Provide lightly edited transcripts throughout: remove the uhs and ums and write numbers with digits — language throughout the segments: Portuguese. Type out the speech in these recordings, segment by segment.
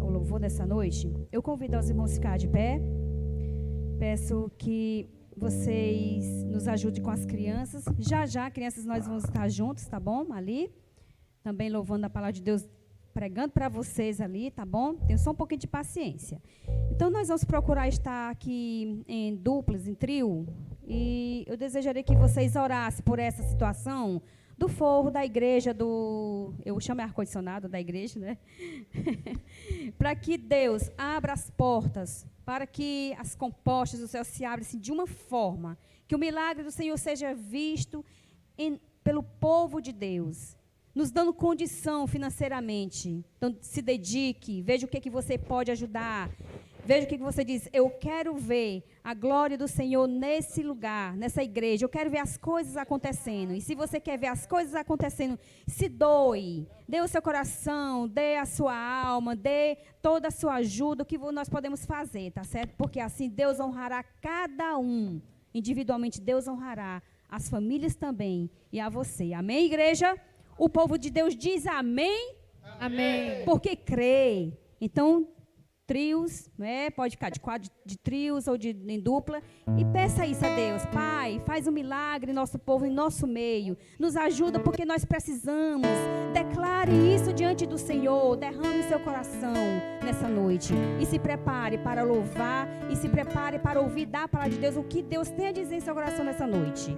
O louvor dessa noite, eu convido os irmãos a ficar de pé. Peço que vocês nos ajudem com as crianças. Já, crianças, nós vamos estar juntos, tá bom? Ali. Também louvando a palavra de Deus, pregando para vocês ali, tá bom? Tenham só um pouquinho de paciência. Então, nós vamos procurar estar aqui em duplas, em trio. E eu desejaria que vocês orassem por essa situação do forro da igreja, eu chamo ar-condicionado da igreja, né? Para que Deus abra as portas, para que as compostas do céu se abram assim, de uma forma, que o milagre do Senhor seja visto pelo povo de Deus, nos dando condição financeiramente. Então, se dedique, veja o que você pode ajudar. Veja o que você diz. Eu quero ver a glória do Senhor nesse lugar, nessa igreja. Eu quero ver as coisas acontecendo. E se você quer ver as coisas acontecendo, se doe. Dê o seu coração, dê a sua alma, dê toda a sua ajuda, o que nós podemos fazer, tá certo? Porque assim Deus honrará cada um. Individualmente Deus honrará as famílias também e a você. Amém, igreja? O povo de Deus diz amém? Amém. Porque crê. Então, trios, né? Pode ficar de quadro, de trios ou em dupla, e peça isso a Deus. Pai, faz um milagre em nosso povo, em nosso meio, nos ajuda porque nós precisamos. Declare isso diante do Senhor, derrame seu coração nessa noite e se prepare para louvar e se prepare para ouvir da palavra de Deus, o que Deus tem a dizer em seu coração nessa noite.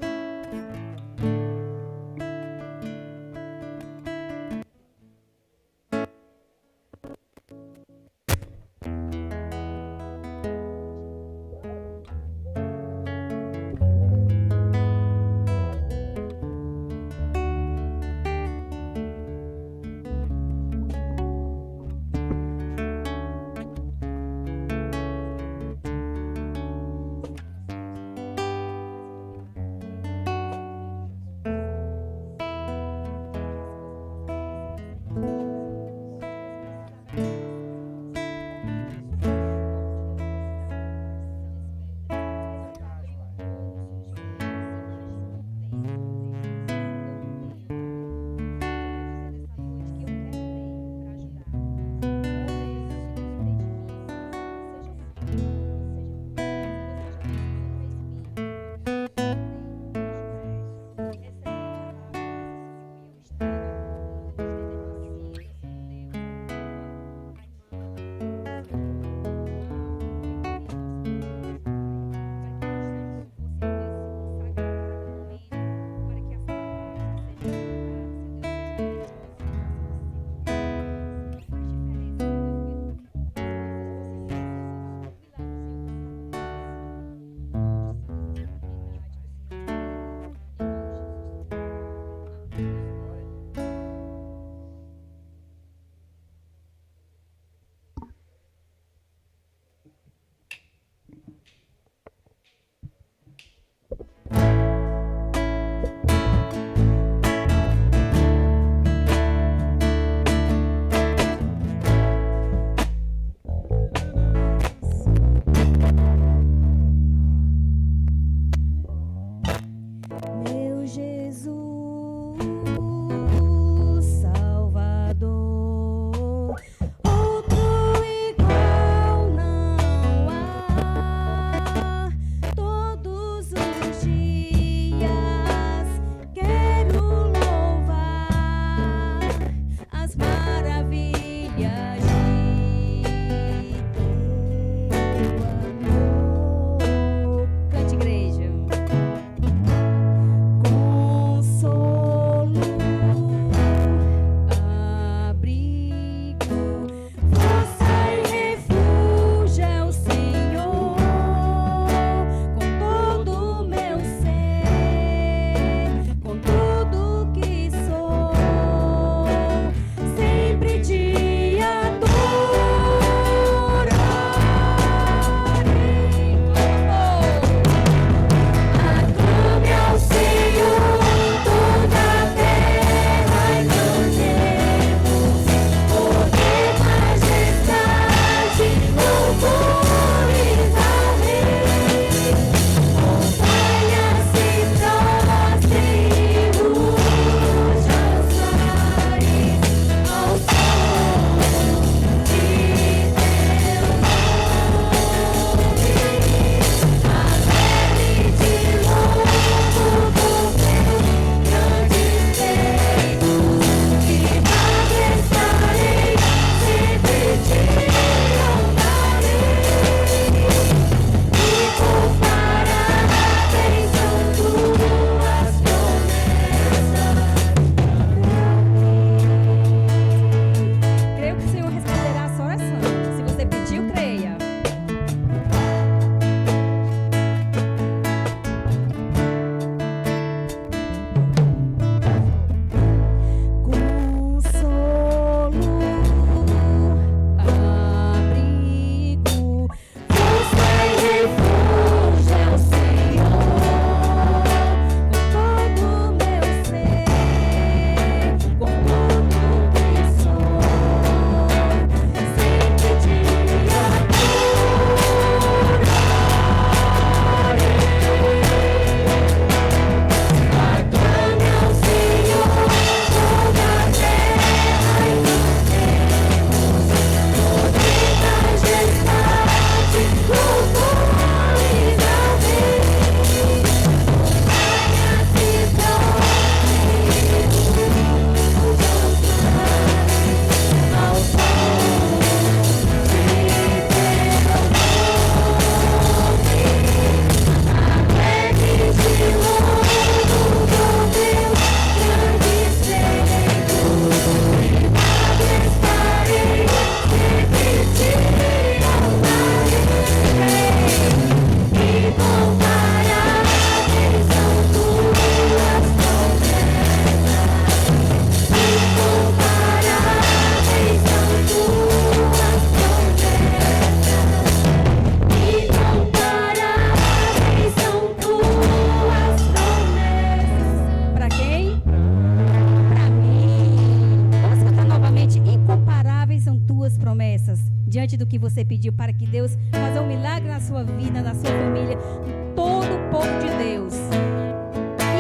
diante do que você pediu, para que Deus faça um milagre na sua vida, na sua família, em todo o povo de Deus.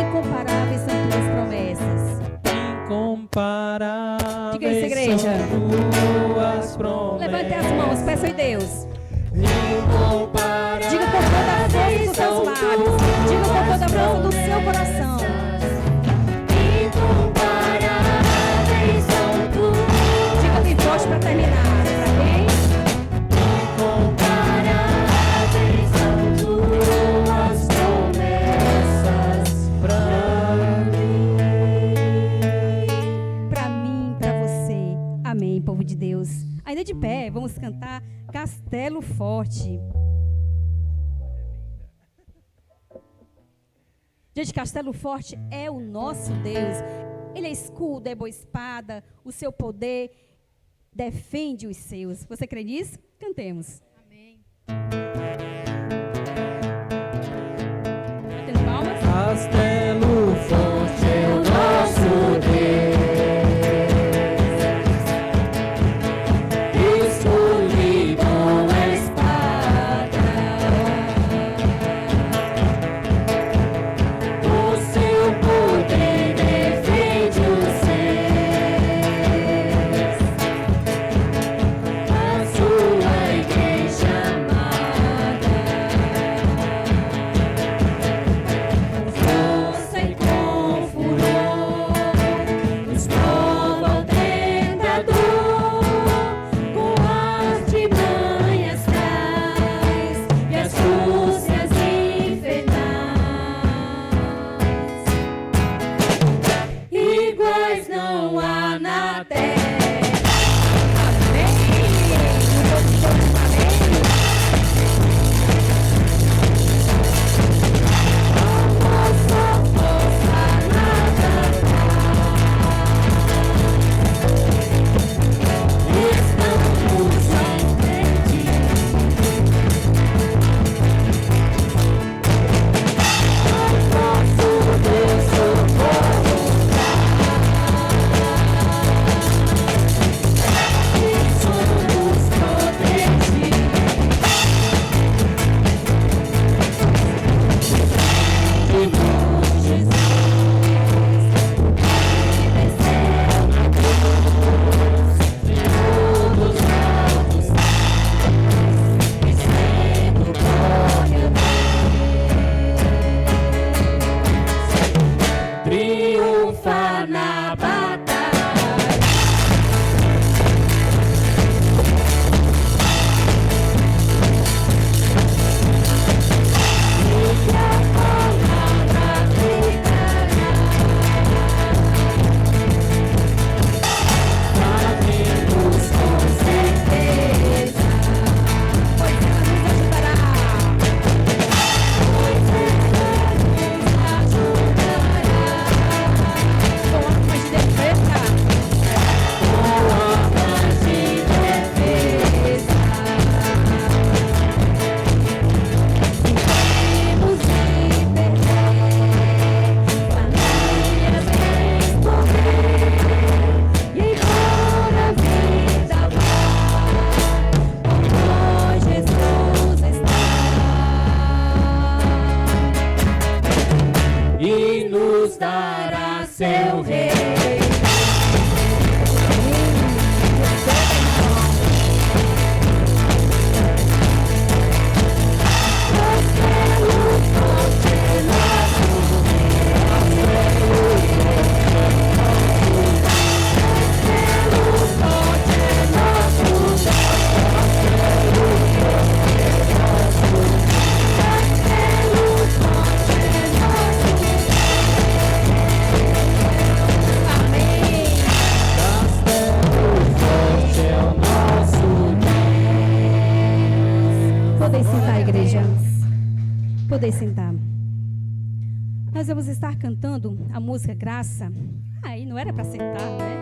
Incomparáveis são tuas promessas. Incomparáveis. Diga isso, igreja. São tuas promessas. Levante as mãos, peça a Deus. Incomparáveis. Diga com toda a força dos seus lábios. Diga com toda a força do seu coração. Incomparáveis são tuas. Diga bem forte para terminar. Para quem? Incomparáveis são tuas promessas Para mim, para você. Amém, povo de Deus. Ainda de pé, vamos cantar Castelo Forte. Gente, Castelo Forte é o nosso Deus. Ele é escudo, é boa espada. O seu poder defende os seus. Você crê nisso? Cantemos. Amém. Batendo palmas. Castelo forte é o nosso Deus. Escolhi com a espada. O seu poder defende os seus. A sua igreja amada. Força e com furor nos prova o tentador, com artimanhas traz e astúcias infernais. Iguais não há na terra. Triunfa na batalha. E a palavra ficará. Sabemos com certeza, pois ela nos ajudará. Pois ela nos ajudará. Com armas de defesa. Com armas de defesa. Temos de perder, famílias responder, e embora a vida vá, com nós Jesus está. E nos dará seu rei. Podem sentar, igreja. Podem sentar. Nós vamos estar cantando a música Graça. Aí não era para sentar, né?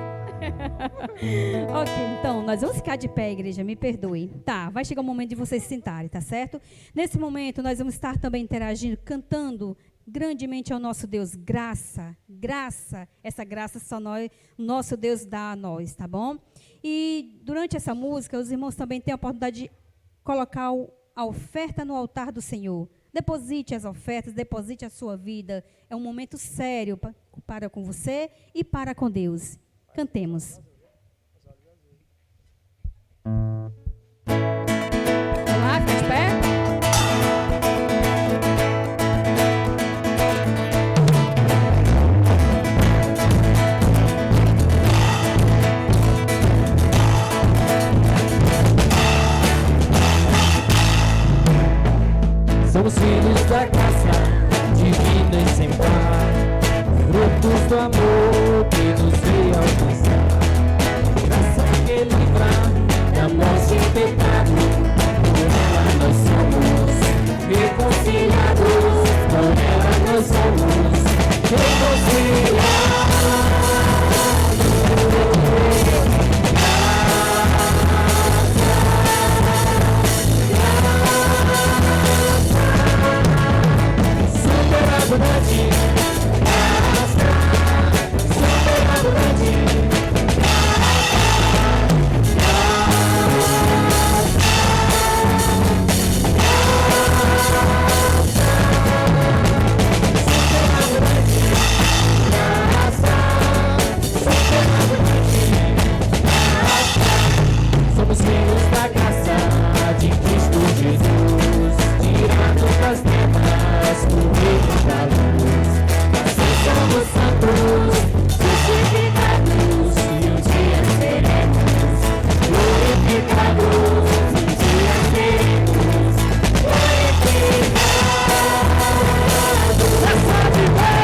Ok, então nós vamos ficar de pé, igreja, me perdoe. Tá, vai chegar o momento de vocês se sentarem, tá certo? Nesse momento nós vamos estar também interagindo, cantando Grandemente é o nosso Deus. Graça, graça. Essa graça só nosso Deus dá a nós, tá bom? E durante essa música, os irmãos também têm a oportunidade de colocar a oferta no altar do Senhor. Deposite as ofertas, deposite a sua vida. É um momento sério para com você e para com Deus. Cantemos. Vamos lá, fica de pé. Somos filhos da graça, divina e sem par, frutos do amor que nos veio alcançar. Graça que livra da morte e pecado, por ela nós somos reconciliados, por ela nós somos superabundante, graça, superabundante. Somos filhos da graça de Cristo Jesus, tirados das trevas por meio da luz. Assim somos santos, justificados, e um dia seremos glorificados. Um dia seremos glorificados. Graça de Deus!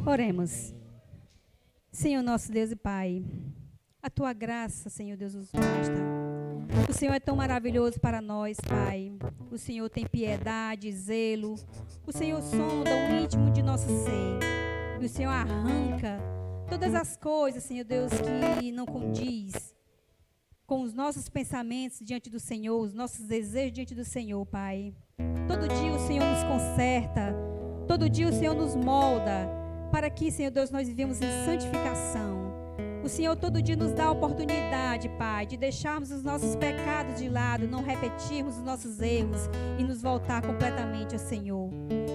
Oremos. Senhor nosso Deus e Pai, a Tua graça, Senhor Deus, nos basta. O Senhor é tão maravilhoso para nós, Pai. O Senhor tem piedade, zelo. O Senhor sonda o íntimo de nosso ser. E o Senhor arranca todas as coisas, Senhor Deus, que não condiz com os nossos pensamentos diante do Senhor, os nossos desejos diante do Senhor, Pai. Todo dia o Senhor nos conserta. Todo dia o Senhor nos molda. Para que, Senhor Deus, nós vivemos em santificação. O Senhor todo dia nos dá a oportunidade, Pai, de deixarmos os nossos pecados de lado, não repetirmos os nossos erros e nos voltar completamente ao Senhor.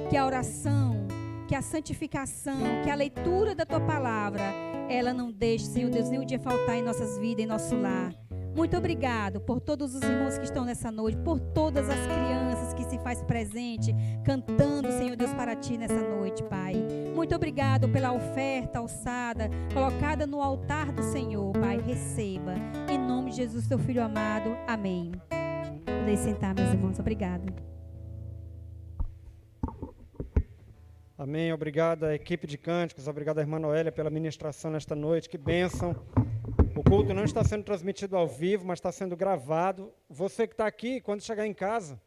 Que a oração, que a santificação, que a leitura da Tua palavra, ela não deixe, Senhor Deus, nenhum dia faltar em nossas vidas, em nosso lar. Muito obrigado por todos os irmãos que estão nessa noite, por todas as crianças que se faz presente, cantando, Senhor Deus, para Ti nessa noite, Pai. Muito obrigado pela oferta alçada, colocada no altar do Senhor, Pai. Receba. Em nome de Jesus, Teu Filho amado. Amém. Podem sentar, meus irmãos. Obrigada. Amém. Obrigado à equipe de cânticos, obrigado à irmã Noélia pela ministração nesta noite. Que bênção. O culto não está sendo transmitido ao vivo, mas está sendo gravado. Você que está aqui, quando chegar em casa,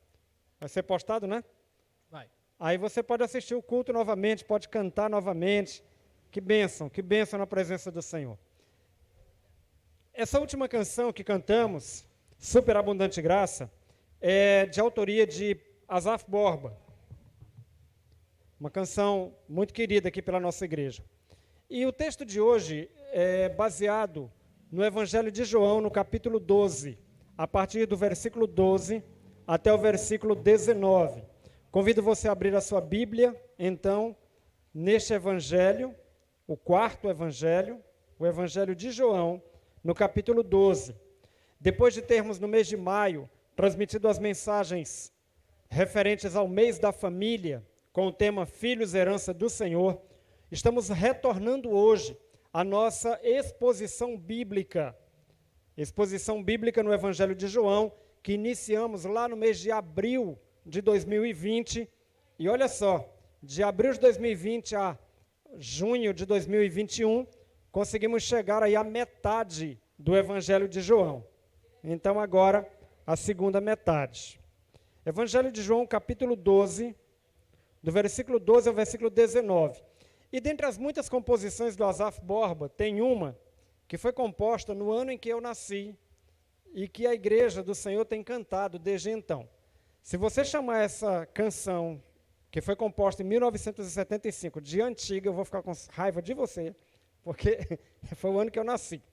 vai ser postado, né? Vai. Aí você pode assistir o culto novamente, pode cantar novamente. Que bênção na presença do Senhor. Essa última canção que cantamos, Superabundante Graça, é de autoria de Asaf Borba. Uma canção muito querida aqui pela nossa igreja. E o texto de hoje é baseado no Evangelho de João, no capítulo 12, a partir do versículo 12 até o versículo 19. Convido você a abrir a sua Bíblia, então, neste Evangelho, o quarto evangelho, o evangelho de João, no capítulo 12. Depois de termos, no mês de maio, transmitido as mensagens referentes ao mês da família, com o tema Filhos, Herança do Senhor, estamos retornando hoje à nossa exposição bíblica. Exposição bíblica no Evangelho de João, que iniciamos lá no mês de abril de 2020. E olha só, de abril de 2020 a junho de 2021, conseguimos chegar aí à metade do Evangelho de João. Então agora, a segunda metade. Evangelho de João, capítulo 12, do versículo 12 ao versículo 19. E dentre as muitas composições do Asaf Borba, tem uma que foi composta no ano em que eu nasci e que a Igreja do Senhor tem cantado desde então. Se você chamar essa canção, que foi composta em 1975, de antiga, eu vou ficar com raiva de você, porque foi o ano que eu nasci.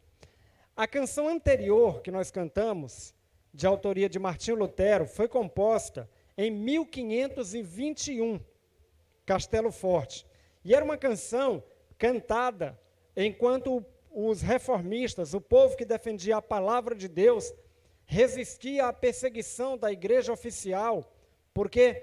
A canção anterior que nós cantamos, de autoria de Martinho Lutero, foi composta em 1521, Castelo Forte. E era uma canção cantada enquanto os reformistas, o povo que defendia a palavra de Deus, resistia à perseguição da igreja oficial, porque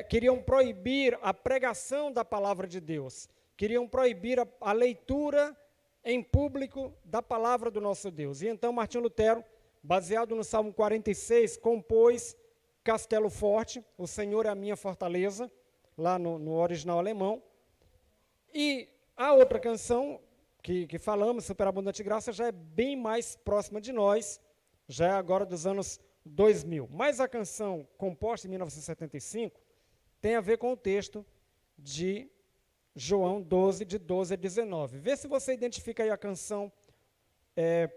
queriam proibir a pregação da palavra de Deus, queriam proibir a leitura em público da palavra do nosso Deus. E então Martinho Lutero, baseado no Salmo 46, compôs Castelo Forte, o Senhor é a minha fortaleza, lá no original alemão. E a outra canção que falamos, Superabundante Graça, já é bem mais próxima de nós, já é agora dos anos 2000. Mas a canção composta em 1975 tem a ver com o texto de João 12, de 12 a 19. Vê se você identifica aí a canção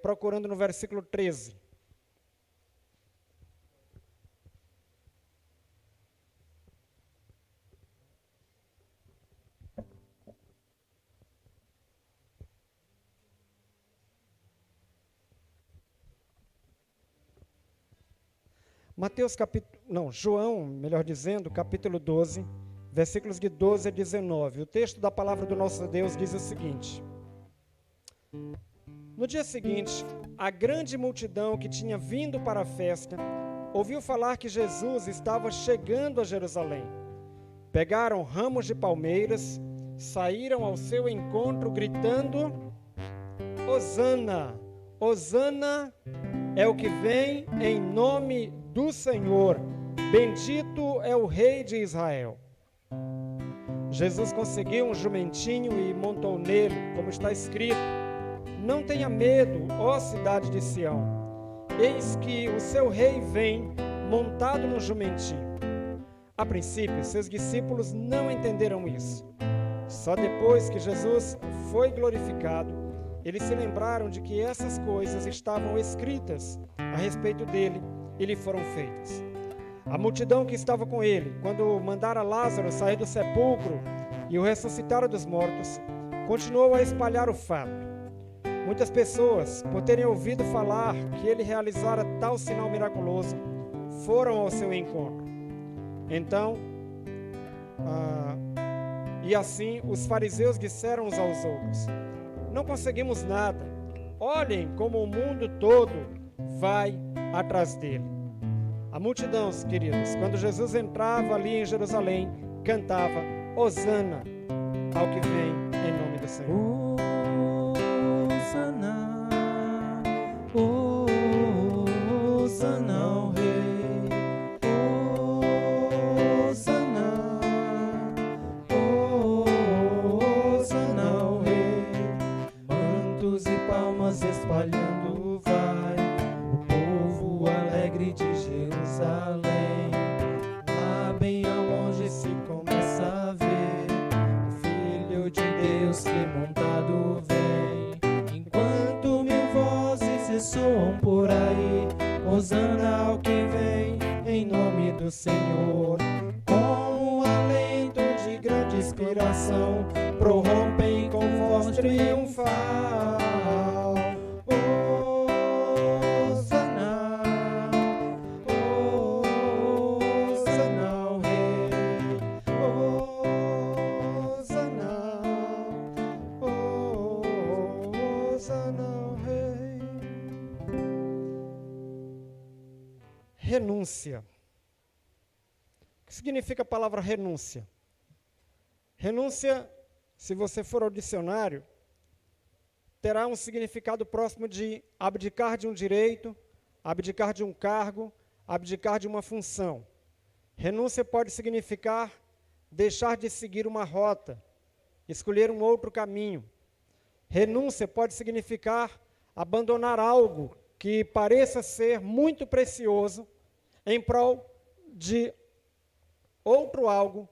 procurando no versículo 13. João, melhor dizendo, capítulo 12, versículos de 12 a 19. O texto da palavra do nosso Deus diz o seguinte: No dia seguinte, a grande multidão que tinha vindo para a festa ouviu falar que Jesus estava chegando a Jerusalém. Pegaram ramos de palmeiras, saíram ao seu encontro gritando: Hosana! Hosana é o que vem em nome do Senhor, bendito é o Rei de Israel. Jesus conseguiu um jumentinho e montou nele, como está escrito: Não tenha medo, ó cidade de Sião, eis que o seu rei vem montado no jumentinho. A princípio, seus discípulos não entenderam isso. Só depois que Jesus foi glorificado, eles se lembraram de que essas coisas estavam escritas a respeito dele e lhe foram feitas. A multidão que estava com ele, quando mandara Lázaro sair do sepulcro e o ressuscitara dos mortos, continuou a espalhar o fato. Muitas pessoas, por terem ouvido falar que ele realizara tal sinal miraculoso, foram ao seu encontro. Então, e assim os fariseus disseram uns aos outros: Não conseguimos nada. Olhem como o mundo todo vai atrás dele. A multidão, queridos, quando Jesus entrava ali em Jerusalém, cantava: Hosana ao que vem em nome do Senhor. Hosana, Hosana ao Rei, Hosana, Hosana ao Rei. Mantos e palmas espalhando vai o povo alegre de Jerusalém. Lá bem ao longe se começa a ver o Filho de Deus que montado vem. Enquanto mil vozes ressoam por aí, Hosana ao que vem em nome do Senhor. Com um alento de grande inspiração, prorrompem com voz triunfal. Hosana, Hosana ao Rei, Hosana, Hosana. renúncia. O que significa a palavra renúncia? Renúncia, se você for ao dicionário, terá um significado próximo de abdicar de um direito, abdicar de um cargo, abdicar de uma função. Renúncia pode significar deixar de seguir uma rota, escolher um outro caminho. Renúncia pode significar abandonar algo que pareça ser muito precioso em prol de outro algo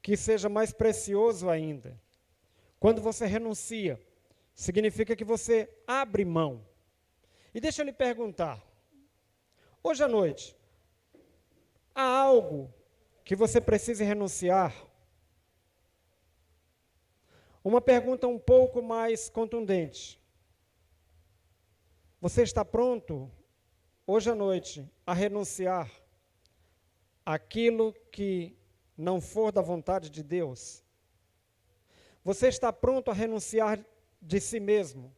que seja mais precioso ainda. Quando você renuncia, significa que você abre mão. E deixa eu lhe perguntar, hoje à noite, há algo que você precise renunciar? Uma pergunta um pouco mais contundente. Você está pronto, hoje à noite, a renunciar aquilo que não for da vontade de Deus? Você está pronto a renunciar de si mesmo?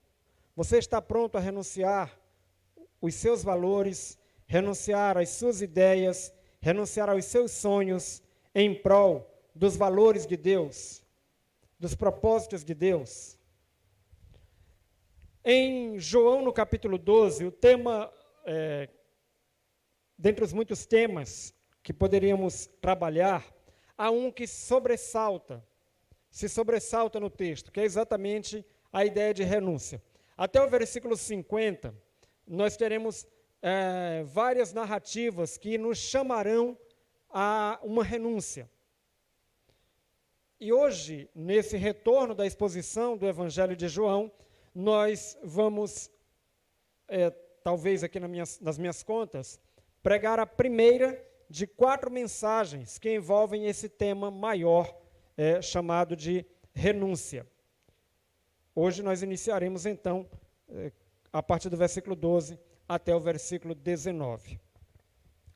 Você está pronto a renunciar os seus valores, renunciar às suas ideias, renunciar aos seus sonhos em prol dos valores de Deus, dos propósitos de Deus? Em João, no capítulo 12, o tema, dentre os muitos temas que poderíamos trabalhar, há um que se sobressalta no texto, que é exatamente a ideia de renúncia. Até o versículo 50, nós teremos várias narrativas que nos chamarão a uma renúncia. E hoje, nesse retorno da exposição do Evangelho de João, nós vamos, talvez aqui nas minhas contas, pregar a primeira de 4 mensagens que envolvem esse tema maior, chamado de renúncia. Hoje nós iniciaremos, então, a partir do versículo 12 até o versículo 19.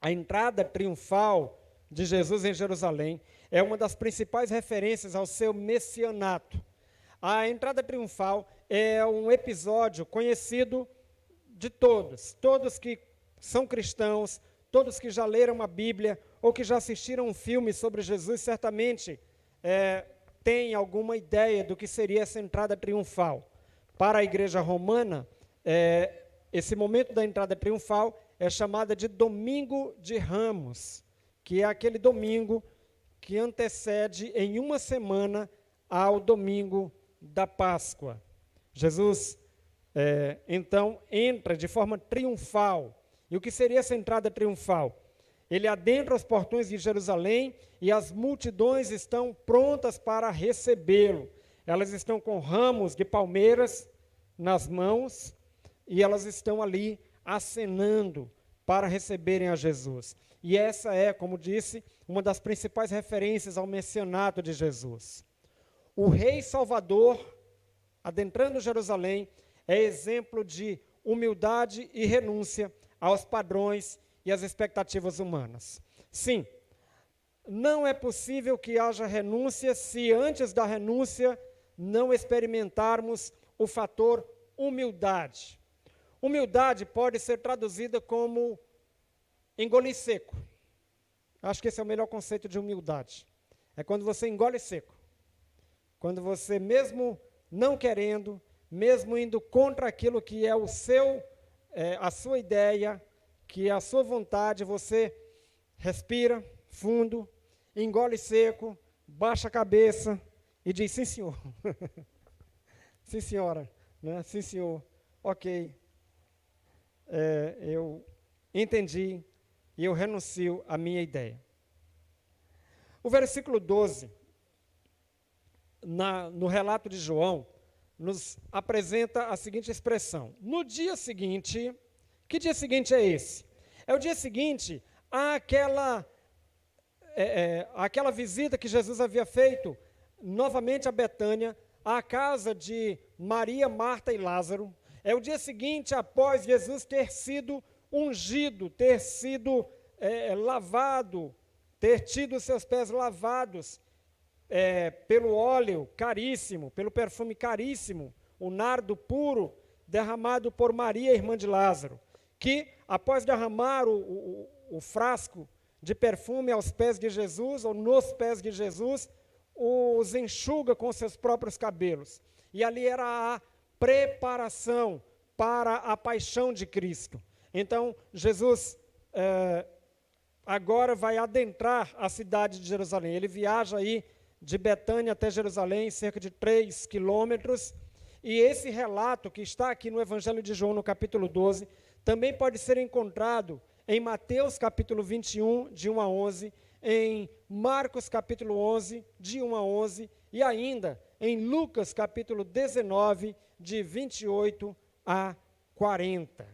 A entrada triunfal de Jesus em Jerusalém é uma das principais referências ao seu messianato. A entrada triunfal é um episódio conhecido de todos que são cristãos, todos que já leram a Bíblia ou que já assistiram um filme sobre Jesus, certamente têm alguma ideia do que seria essa entrada triunfal. Para a igreja romana, esse momento da entrada triunfal é chamada de Domingo de Ramos, que é aquele domingo que antecede em uma semana ao domingo da Páscoa. Jesus, então, entra de forma triunfal. E o que seria essa entrada triunfal? Ele adentra os portões de Jerusalém e as multidões estão prontas para recebê-lo. Elas estão com ramos de palmeiras nas mãos e elas estão ali acenando para receberem a Jesus. E essa é, como disse, uma das principais referências ao messianato de Jesus. O Rei Salvador, adentrando Jerusalém, é exemplo de humildade e renúncia aos padrões e às expectativas humanas. Sim, não é possível que haja renúncia se antes da renúncia não experimentarmos o fator humildade. Humildade pode ser traduzida como engolir seco. Acho que esse é o melhor conceito de humildade. É quando você engole seco. Quando você, mesmo não querendo, mesmo indo contra aquilo que é a sua ideia, que é a sua vontade, você respira fundo, engole seco, baixa a cabeça e diz, sim, senhor. Sim, senhora. Né? Sim, senhor. Ok. Eu entendi e eu renuncio à minha ideia. O versículo 12, no relato de João, nos apresenta a seguinte expressão. No dia seguinte, que dia seguinte é esse? É o dia seguinte àquela visita que Jesus havia feito novamente a Betânia, à casa de Maria, Marta e Lázaro. É o dia seguinte após Jesus ter sido ungido, ter sido lavado, ter tido seus pés lavados pelo óleo caríssimo, pelo perfume caríssimo, o nardo puro derramado por Maria, irmã de Lázaro. que, após derramar o frasco de perfume aos pés de Jesus, ou nos pés de Jesus, os enxuga com seus próprios cabelos. E ali era a preparação para a paixão de Cristo. Então, Jesus agora vai adentrar a cidade de Jerusalém. Ele viaja aí de Betânia até Jerusalém, cerca de 3 quilômetros. E esse relato que está aqui no Evangelho de João, no capítulo 12, também pode ser encontrado em Mateus, capítulo 21, de 1 a 11, em Marcos, capítulo 11, de 1 a 11, e ainda em Lucas, capítulo 19, de 28 a 40.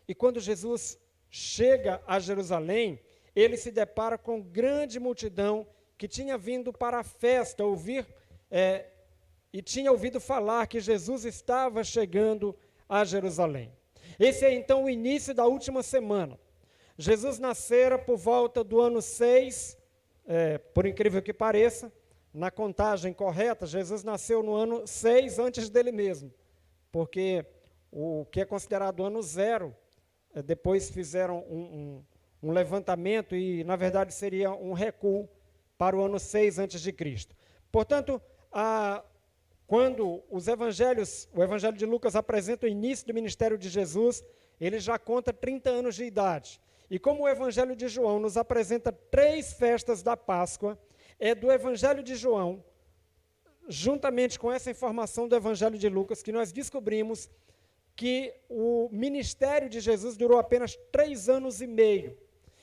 E quando Jesus chega a Jerusalém, ele se depara com grande multidão que tinha vindo para a festa, e tinha ouvido falar que Jesus estava chegando a Jerusalém. Esse é então o início da última semana. Jesus nascera por volta do ano 6, por incrível que pareça, na contagem correta, Jesus nasceu no ano 6 antes dele mesmo, porque o que é considerado ano 0, depois fizeram um levantamento e, na verdade, seria um recuo para o ano 6 antes de Cristo. Portanto, quando o Evangelho de Lucas apresenta o início do ministério de Jesus, ele já conta 30 anos de idade. E como o Evangelho de João nos apresenta 3 festas da Páscoa, é do Evangelho de João, juntamente com essa informação do Evangelho de Lucas, que nós descobrimos que o ministério de Jesus durou apenas 3 anos e meio.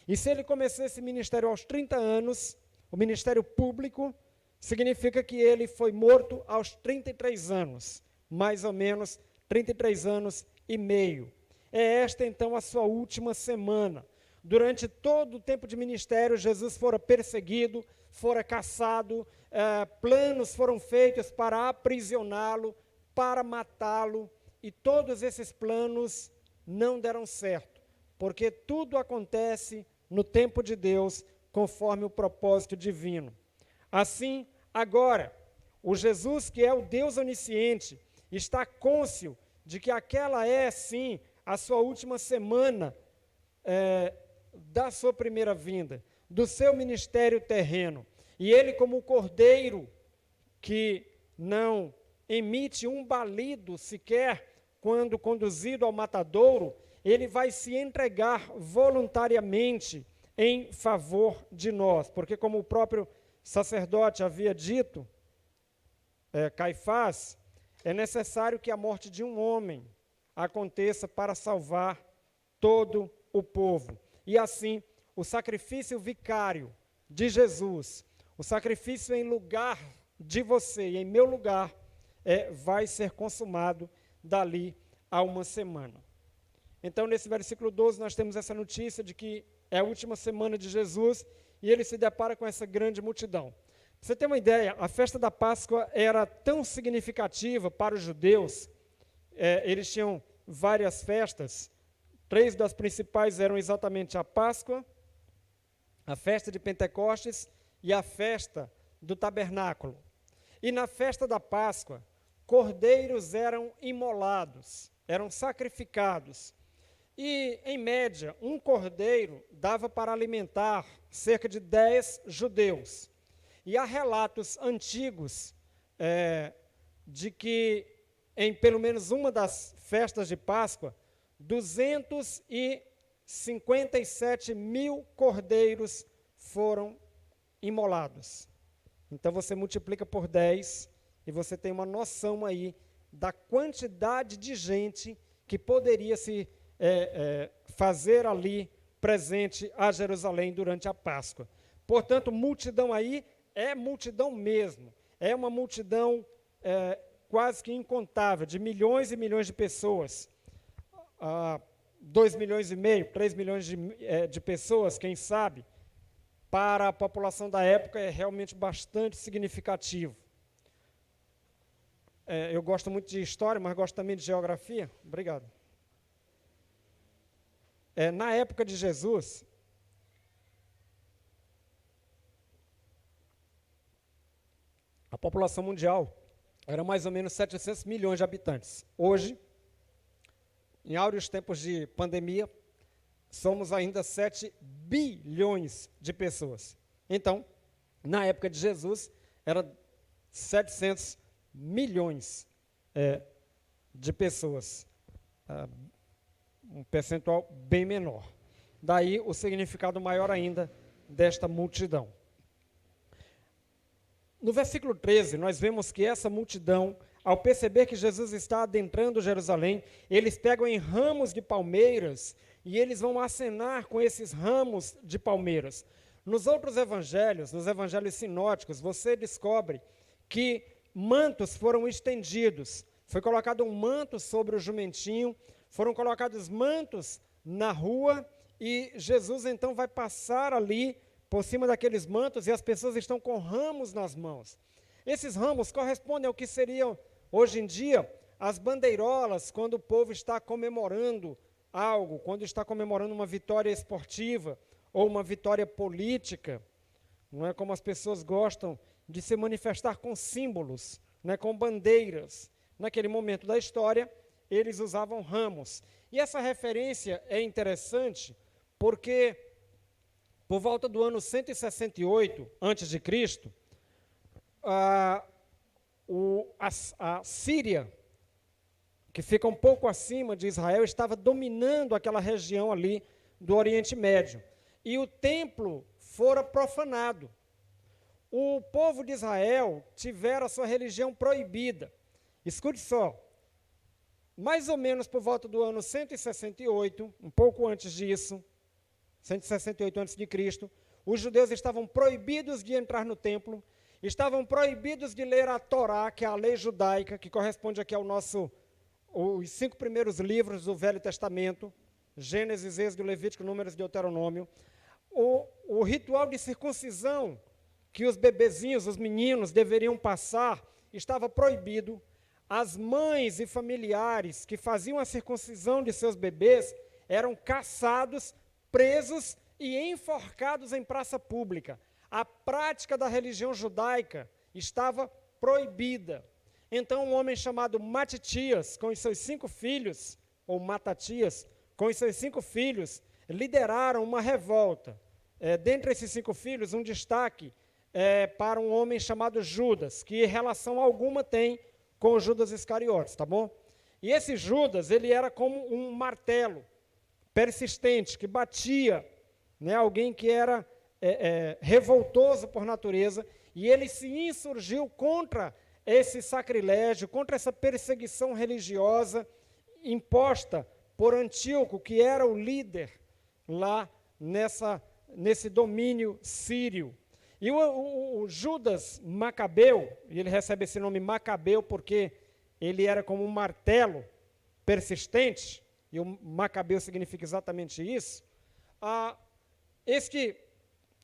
E se ele começou esse ministério aos 30 anos, o ministério público, significa que ele foi morto aos 33 anos, mais ou menos 33 anos e meio. É esta, então, a sua última semana. Durante todo o tempo de ministério, Jesus fora perseguido, fora caçado, planos foram feitos para aprisioná-lo, para matá-lo, e todos esses planos não deram certo, porque tudo acontece no tempo de Deus, conforme o propósito divino. Assim, agora, o Jesus, que é o Deus onisciente, está cônscio de que aquela é, sim, a sua última semana da sua primeira vinda, do seu ministério terreno. E ele, como o cordeiro que não emite um balido sequer quando conduzido ao matadouro, ele vai se entregar voluntariamente em favor de nós, porque como o próprio sacerdote havia dito, Caifás, é necessário que a morte de um homem aconteça para salvar todo o povo. E assim, o sacrifício vicário de Jesus, o sacrifício em lugar de você e em meu lugar, vai ser consumado dali a uma semana. Então, nesse versículo 12, nós temos essa notícia de que é a última semana de Jesus e ele se depara com essa grande multidão. Pra você ter uma ideia, a festa da Páscoa era tão significativa para os judeus, eles tinham várias festas, 3 das principais eram exatamente a Páscoa, a festa de Pentecostes e a festa do tabernáculo. E na festa da Páscoa, cordeiros eram imolados, eram sacrificados. E, em média, um cordeiro dava para alimentar cerca de 10 judeus. E há relatos antigos de que, em pelo menos uma das festas de Páscoa, 257 mil cordeiros foram imolados. Então, você multiplica por 10 e você tem uma noção aí da quantidade de gente que poderia se fazer ali presente a Jerusalém durante a Páscoa. Portanto, multidão aí é multidão mesmo. É uma multidão quase que incontável, de milhões e milhões de pessoas. 2 milhões e meio, 3 milhões de pessoas, quem sabe, para a população da época é realmente bastante significativo. Eu gosto muito de história, mas gosto também de geografia. Obrigado. Na época de Jesus, a população mundial era mais ou menos 700 milhões de habitantes. Hoje, em áureos tempos de pandemia, somos ainda 7 bilhões de pessoas. Então, na época de Jesus, era 700 milhões de pessoas. Um percentual bem menor. Daí o significado maior ainda desta multidão. No versículo 13, nós vemos que essa multidão, ao perceber que Jesus está adentrando Jerusalém, eles pegam em ramos de palmeiras e eles vão acenar com esses ramos de palmeiras. Nos outros evangelhos, nos evangelhos sinóticos, você descobre que mantos foram estendidos. Foi colocado um manto sobre o jumentinho, foram colocados mantos na rua e Jesus então vai passar ali por cima daqueles mantos e as pessoas estão com ramos nas mãos. Esses ramos correspondem ao que seriam, hoje em dia, as bandeirolas, quando o povo está comemorando algo, quando está comemorando uma vitória esportiva ou uma vitória política. Não é como as pessoas gostam de se manifestar com símbolos, né, com bandeiras. Naquele momento da história, eles usavam ramos. E essa referência é interessante porque, por volta do ano 168 a.C., a Síria, que fica um pouco acima de Israel, estava dominando aquela região ali do Oriente Médio. E o templo fora profanado. O povo de Israel tivera a sua religião proibida. Escute só, mais ou menos por volta do ano 168, um pouco antes disso, 168 a.C., os judeus estavam proibidos de entrar no templo, estavam proibidos de ler a Torá, que é a lei judaica, que corresponde aqui os 5 primeiros livros do Velho Testamento, Gênesis, Êxodo, Levítico, Números e Deuteronômio. O ritual de circuncisão que os bebezinhos, os meninos, deveriam passar, estava proibido. As mães e familiares que faziam a circuncisão de seus bebês eram caçados, presos e enforcados em praça pública. A prática da religião judaica estava proibida. Então, um homem chamado Matitias, com os seus 5 filhos, ou Matatias, com os seus 5 filhos, lideraram uma revolta. Dentre esses 5 filhos, um destaque para um homem chamado Judas, que relação alguma tem com Judas Iscariotes, tá bom? E esse Judas, ele era como um martelo persistente, que batia, né, alguém que era revoltoso por natureza, e ele se insurgiu contra esse sacrilégio, contra essa perseguição religiosa imposta por Antíoco, que era o líder lá nesse domínio sírio. E o Judas Macabeu, e ele recebe esse nome Macabeu porque ele era como um martelo persistente, e o Macabeu significa exatamente isso. Este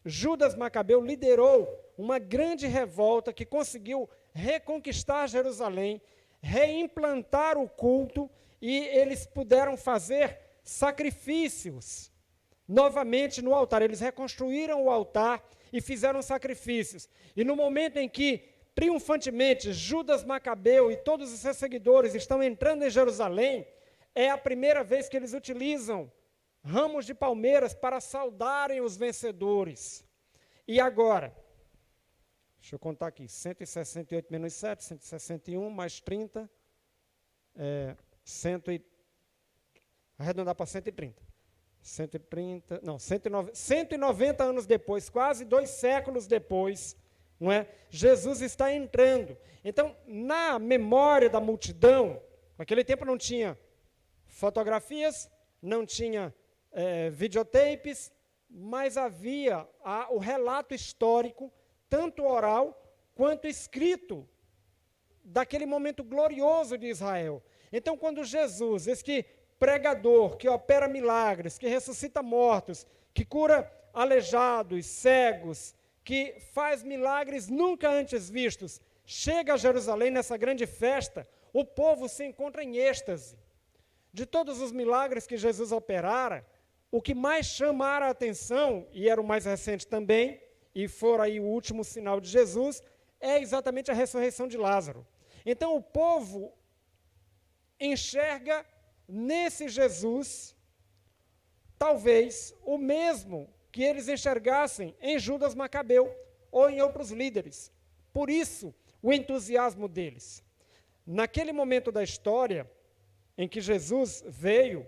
Judas Macabeu liderou uma grande revolta que conseguiu reconquistar Jerusalém, reimplantar o culto, e eles puderam fazer sacrifícios novamente no altar. Eles reconstruíram o altar e fizeram sacrifícios. E no momento em que, triunfantemente, Judas Macabeu e todos os seus seguidores estão entrando em Jerusalém, é a primeira vez que eles utilizam ramos de palmeiras para saudarem os vencedores. E agora, deixa eu contar aqui, 168 menos 7, 161, mais 30, arredondar para 130. 190 anos depois, quase 2 séculos depois, não é? Jesus está entrando. Então, na memória da multidão, naquele tempo não tinha fotografias, não tinha videotapes, mas havia o relato histórico, tanto oral quanto escrito, daquele momento glorioso de Israel. Então, quando Jesus, esse pregador que opera milagres, que ressuscita mortos, que cura aleijados, cegos, que faz milagres nunca antes vistos, chega a Jerusalém nessa grande festa, o povo se encontra em êxtase. De todos os milagres que Jesus operara, o que mais chamara a atenção, e era o mais recente também, e for aí o último sinal de Jesus, é exatamente a ressurreição de Lázaro. Então o povo enxerga nesse Jesus, talvez o mesmo que eles enxergassem em Judas Macabeu ou em outros líderes. Por isso, o entusiasmo deles. Naquele momento da história em que Jesus veio,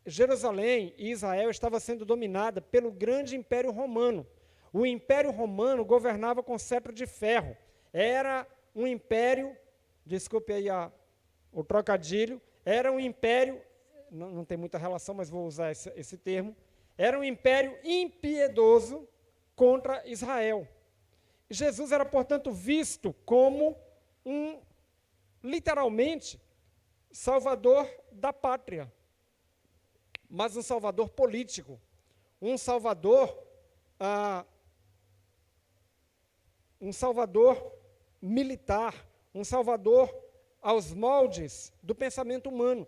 Jerusalém e Israel estava sendo dominada pelo grande Império Romano. O Império Romano governava com cetro de ferro. Era um império, desculpe aí o trocadilho, era um império, não tem muita relação, mas vou usar esse termo, era um império impiedoso contra Israel. Jesus era, portanto, visto como literalmente, salvador da pátria, mas um salvador político, um salvador militar, um salvador aos moldes do pensamento humano.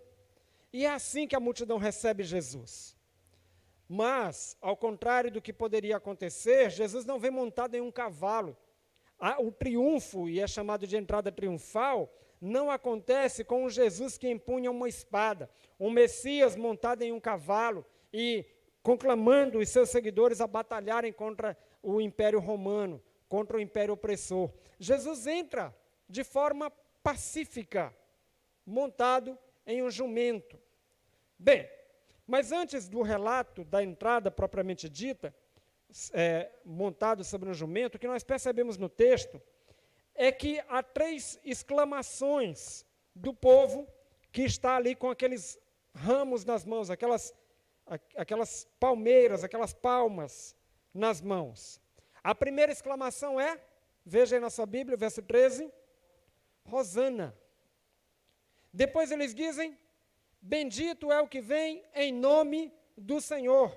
E é assim que a multidão recebe Jesus. Mas, ao contrário do que poderia acontecer, Jesus não vem montado em um cavalo. O triunfo, e é chamado de entrada triunfal, não acontece com um Jesus que empunha uma espada, um Messias montado em um cavalo e conclamando os seus seguidores a batalharem contra o Império Romano, contra o Império opressor. Jesus entra de forma pacífica, montado em um jumento. Bem, mas antes do relato da entrada propriamente dita, montado sobre um jumento, o que nós percebemos no texto é que há 3 exclamações do povo que está ali com aqueles ramos nas mãos, aquelas palmeiras, aquelas palmas nas mãos. A primeira exclamação é, veja aí na sua Bíblia, verso 13, Hosana. Depois eles dizem, bendito é o que vem em nome do Senhor.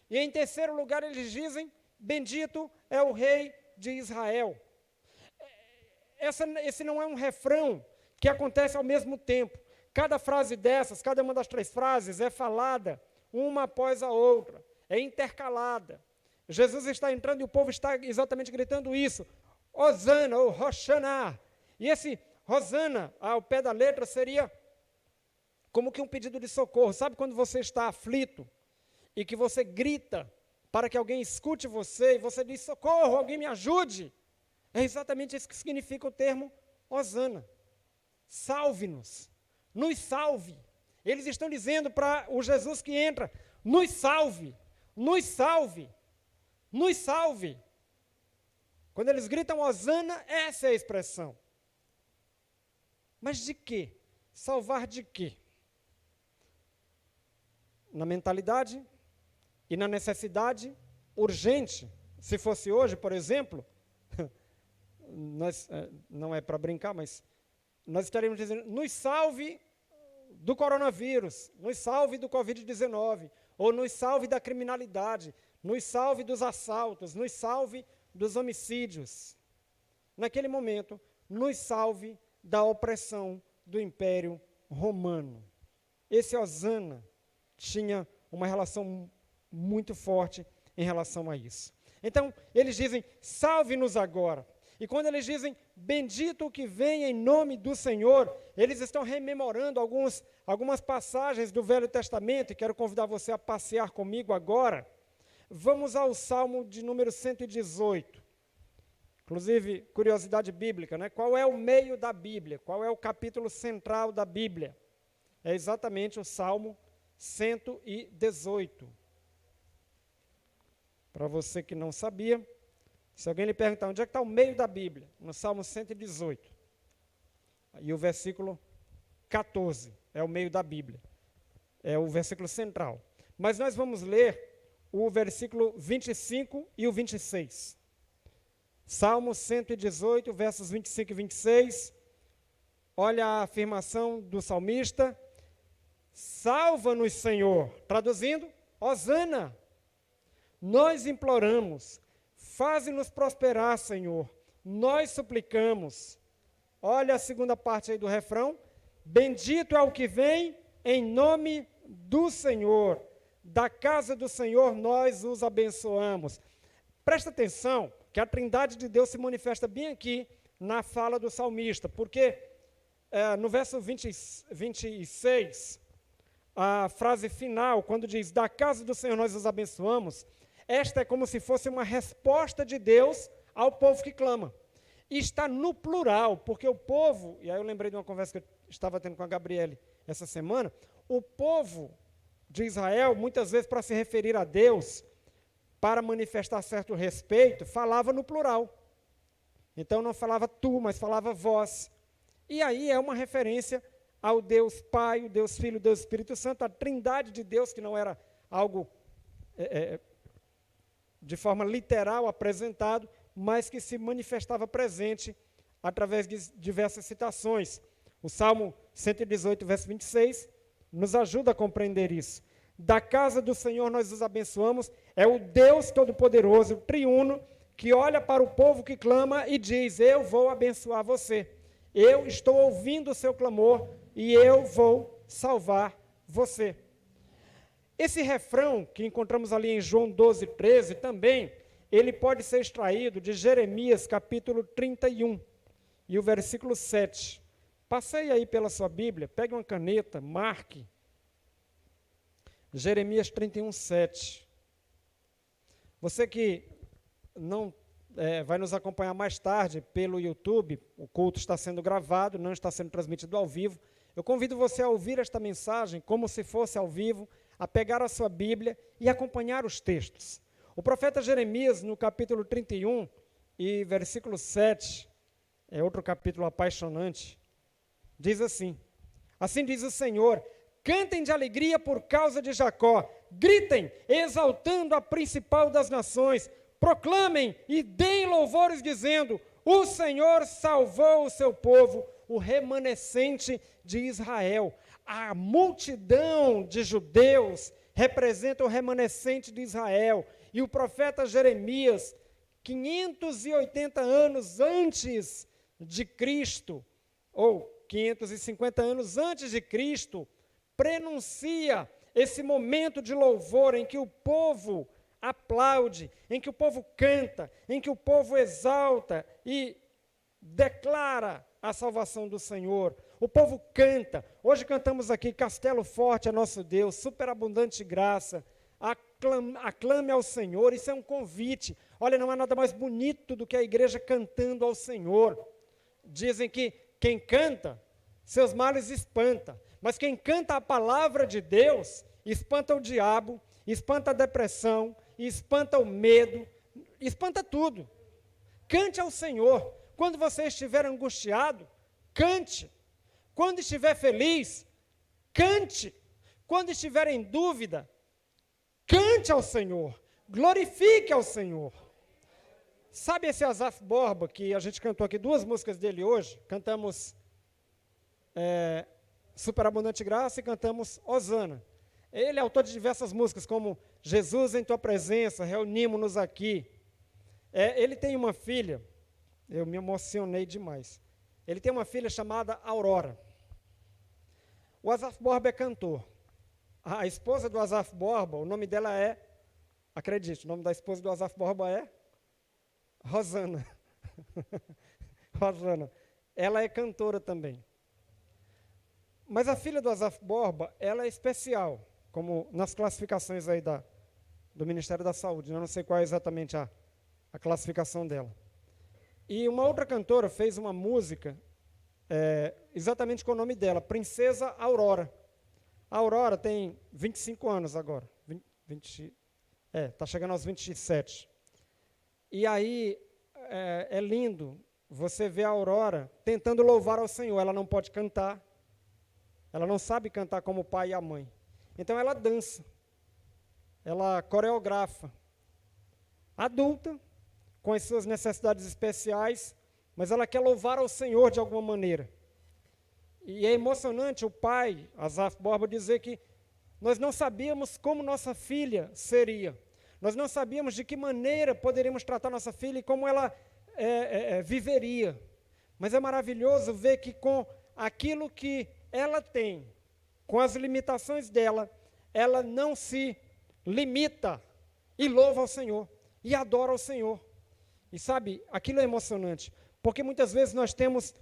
E em terceiro lugar eles dizem, bendito é o Rei de Israel. Esse não é um refrão que acontece ao mesmo tempo. Cada frase dessas, cada uma das 3 frases é falada uma após a outra, é intercalada. Jesus está entrando e o povo está exatamente gritando isso, Hosana ou Hoshana. E esse Hosana, ao pé da letra, seria como que um pedido de socorro. Sabe quando você está aflito e que você grita para que alguém escute você e você diz, socorro, alguém me ajude? É exatamente isso que significa o termo Hosana. Salve-nos, nos salve. Eles estão dizendo para o Jesus que entra, nos salve, nos salve, nos salve. Quando eles gritam Hosana, essa é a expressão. Mas de quê? Salvar de quê? Na mentalidade e na necessidade urgente. Se fosse hoje, por exemplo, não é para brincar, mas nós estaríamos dizendo, nos salve do coronavírus, nos salve do Covid-19, ou nos salve da criminalidade, nos salve dos assaltos, nos salve dos homicídios. Naquele momento, nos salve da opressão do Império Romano. Esse Hosana tinha uma relação muito forte em relação a isso. Então, eles dizem, salve-nos agora. E quando eles dizem, bendito o que vem em nome do Senhor, eles estão rememorando algumas passagens do Velho Testamento, e quero convidar você a passear comigo agora. Vamos ao Salmo de número 118. Inclusive, curiosidade bíblica, né? Qual é o meio da Bíblia? Qual é o capítulo central da Bíblia? É exatamente o Salmo 118. Para você que não sabia, se alguém lhe perguntar onde é que está o meio da Bíblia, no Salmo 118, e o versículo 14 é o meio da Bíblia, é o versículo central. Mas nós vamos ler o versículo 25 e o 26. Salmo 118, versos 25 e 26, olha a afirmação do salmista, salva-nos, Senhor, traduzindo, Hosana, nós imploramos, faze-nos prosperar, Senhor, nós suplicamos. Olha a segunda parte aí do refrão, bendito é o que vem em nome do Senhor, da casa do Senhor nós os abençoamos. Presta atenção que a trindade de Deus se manifesta bem aqui na fala do salmista, porque no verso 26, a frase final, quando diz, da casa do Senhor nós os abençoamos, esta é como se fosse uma resposta de Deus ao povo que clama. E está no plural, porque o povo, e aí eu lembrei de uma conversa que eu estava tendo com a Gabriele essa semana, o povo de Israel, muitas vezes para se referir a Deus, para manifestar certo respeito, falava no plural. Então não falava tu, mas falava vós. E aí é uma referência ao Deus Pai, o Deus Filho, o Deus Espírito Santo, a trindade de Deus, que não era algo de forma literal apresentado, mas que se manifestava presente através de diversas citações. O Salmo 118, verso 26, nos ajuda a compreender isso. Da casa do Senhor nós os abençoamos, é o Deus Todo-Poderoso, o triuno, que olha para o povo que clama e diz, eu vou abençoar você. Eu estou ouvindo o seu clamor e eu vou salvar você. Esse refrão que encontramos ali em João 12, 13, também, ele pode ser extraído de Jeremias, capítulo 31, e o versículo 7. Passeie aí pela sua Bíblia, pegue uma caneta, marque. Jeremias 31, 7. Você que não vai nos acompanhar mais tarde pelo YouTube, o culto está sendo gravado, não está sendo transmitido ao vivo. Eu convido você a ouvir esta mensagem como se fosse ao vivo, a pegar a sua Bíblia e acompanhar os textos. O profeta Jeremias, no capítulo 31 e versículo 7, é outro capítulo apaixonante, diz assim, assim diz o Senhor, cantem de alegria por causa de Jacó, gritem, exaltando a principal das nações, proclamem e deem louvores dizendo, o Senhor salvou o seu povo, o remanescente de Israel. A multidão de judeus representa o remanescente de Israel. E o profeta Jeremias, 580 anos antes de Cristo, ou 550 anos antes de Cristo, prenuncia esse momento de louvor em que o povo aplaude, em que o povo canta, em que o povo exalta e declara a salvação do Senhor. O povo canta. Hoje cantamos aqui, Castelo Forte é nosso Deus, superabundante graça. Aclame ao Senhor, isso é um convite. Olha, não há nada mais bonito do que a igreja cantando ao Senhor. Dizem que quem canta, seus males espanta. Mas quem canta a palavra de Deus, espanta o diabo, espanta a depressão, espanta o medo, espanta tudo. Cante ao Senhor. Quando você estiver angustiado, cante. Quando estiver feliz, cante. Quando estiver em dúvida, cante ao Senhor. Glorifique ao Senhor. Sabe esse Asaf Borba, que a gente cantou aqui 2 músicas dele hoje? Cantamos Superabundante Graça e cantamos Hosana. Ele é autor de diversas músicas, como Jesus em Tua Presença, Reunimos-nos Aqui. Ele tem uma filha, eu me emocionei demais. Ele tem uma filha chamada Aurora. O Asaf Borba é cantor. A esposa do Asaf Borba, o nome dela acredite, o nome da esposa do Asaf Borba é Rosana. Rosana. Ela é cantora também. Mas a filha do Asaf Borba, ela é especial, como nas classificações aí do Ministério da Saúde. Eu não sei qual é exatamente a classificação dela. E uma outra cantora fez uma música exatamente com o nome dela, Princesa Aurora. A Aurora tem 25 anos agora. Está chegando aos 27. E aí é lindo você ver a Aurora tentando louvar ao Senhor. Ela não pode cantar. Ela não sabe cantar como o pai e a mãe. Então ela dança. Ela coreografa. Adulta, com as suas necessidades especiais, mas ela quer louvar ao Senhor de alguma maneira. E é emocionante o pai, Asaf Borba, dizer que nós não sabíamos como nossa filha seria. Nós não sabíamos de que maneira poderíamos tratar nossa filha e como ela viveria. Mas é maravilhoso ver que com aquilo que ela tem, com as limitações dela, ela não se limita e louva ao Senhor, e adora ao Senhor. E sabe, aquilo é emocionante, porque muitas vezes nós temos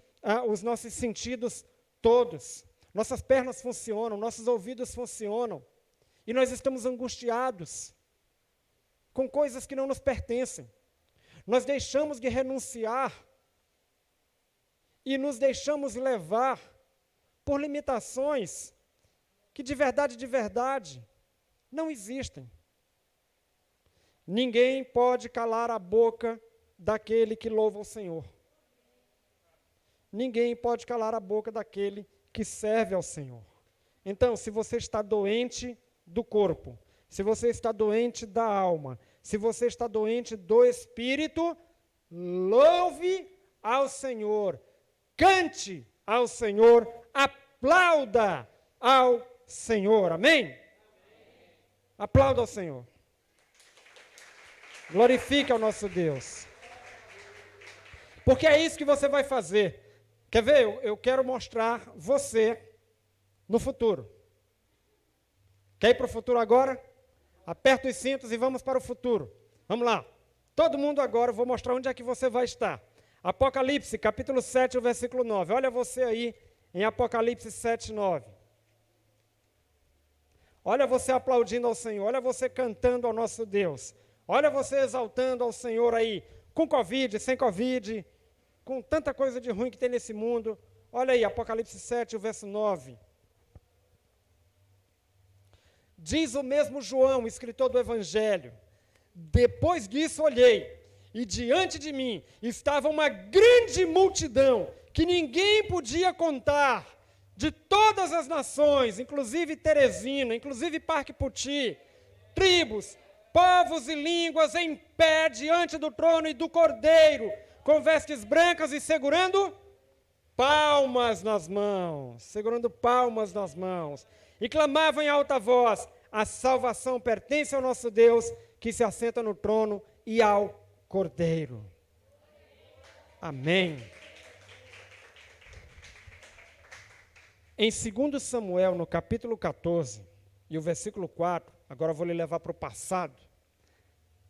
os nossos sentidos todos. Nossas pernas funcionam, nossos ouvidos funcionam. E nós estamos angustiados com coisas que não nos pertencem. Nós deixamos de renunciar e nos deixamos levar por limitações que de verdade, não existem. Ninguém pode calar a boca daquele que louva o Senhor. Ninguém pode calar a boca daquele que serve ao Senhor. Então, se você está doente do corpo, se você está doente da alma, se você está doente do espírito, louve ao Senhor, cante ao Senhor, aplauda ao Senhor. Amém? Aplauda ao Senhor. Glorifique ao nosso Deus. Porque é isso que você vai fazer. Quer ver? Eu quero mostrar você no futuro. Quer ir para o futuro agora? Aperta os cintos e vamos para o futuro. Vamos lá. Todo mundo agora, eu vou mostrar onde é que você vai estar. Apocalipse, capítulo 7, o versículo 9. Olha você aí em Apocalipse 7, 9. Olha você aplaudindo ao Senhor. Olha você cantando ao nosso Deus. Olha você exaltando ao Senhor aí. Com Covid, sem Covid, com tanta coisa de ruim que tem nesse mundo. Olha aí, Apocalipse 7, o verso 9. Diz o mesmo João, escritor do Evangelho: depois disso olhei, e diante de mim estava uma grande multidão, que ninguém podia contar, de todas as nações, inclusive Teresina, inclusive Parque Puti, tribos, povos e línguas, em pé diante do trono e do Cordeiro, com vestes brancas e segurando palmas nas mãos, e clamavam em alta voz: a salvação pertence ao nosso Deus, que se assenta no trono, e ao Cordeiro. Amém. Em 2 Samuel, no capítulo 14, e o versículo 4, agora eu vou lhe levar para o passado.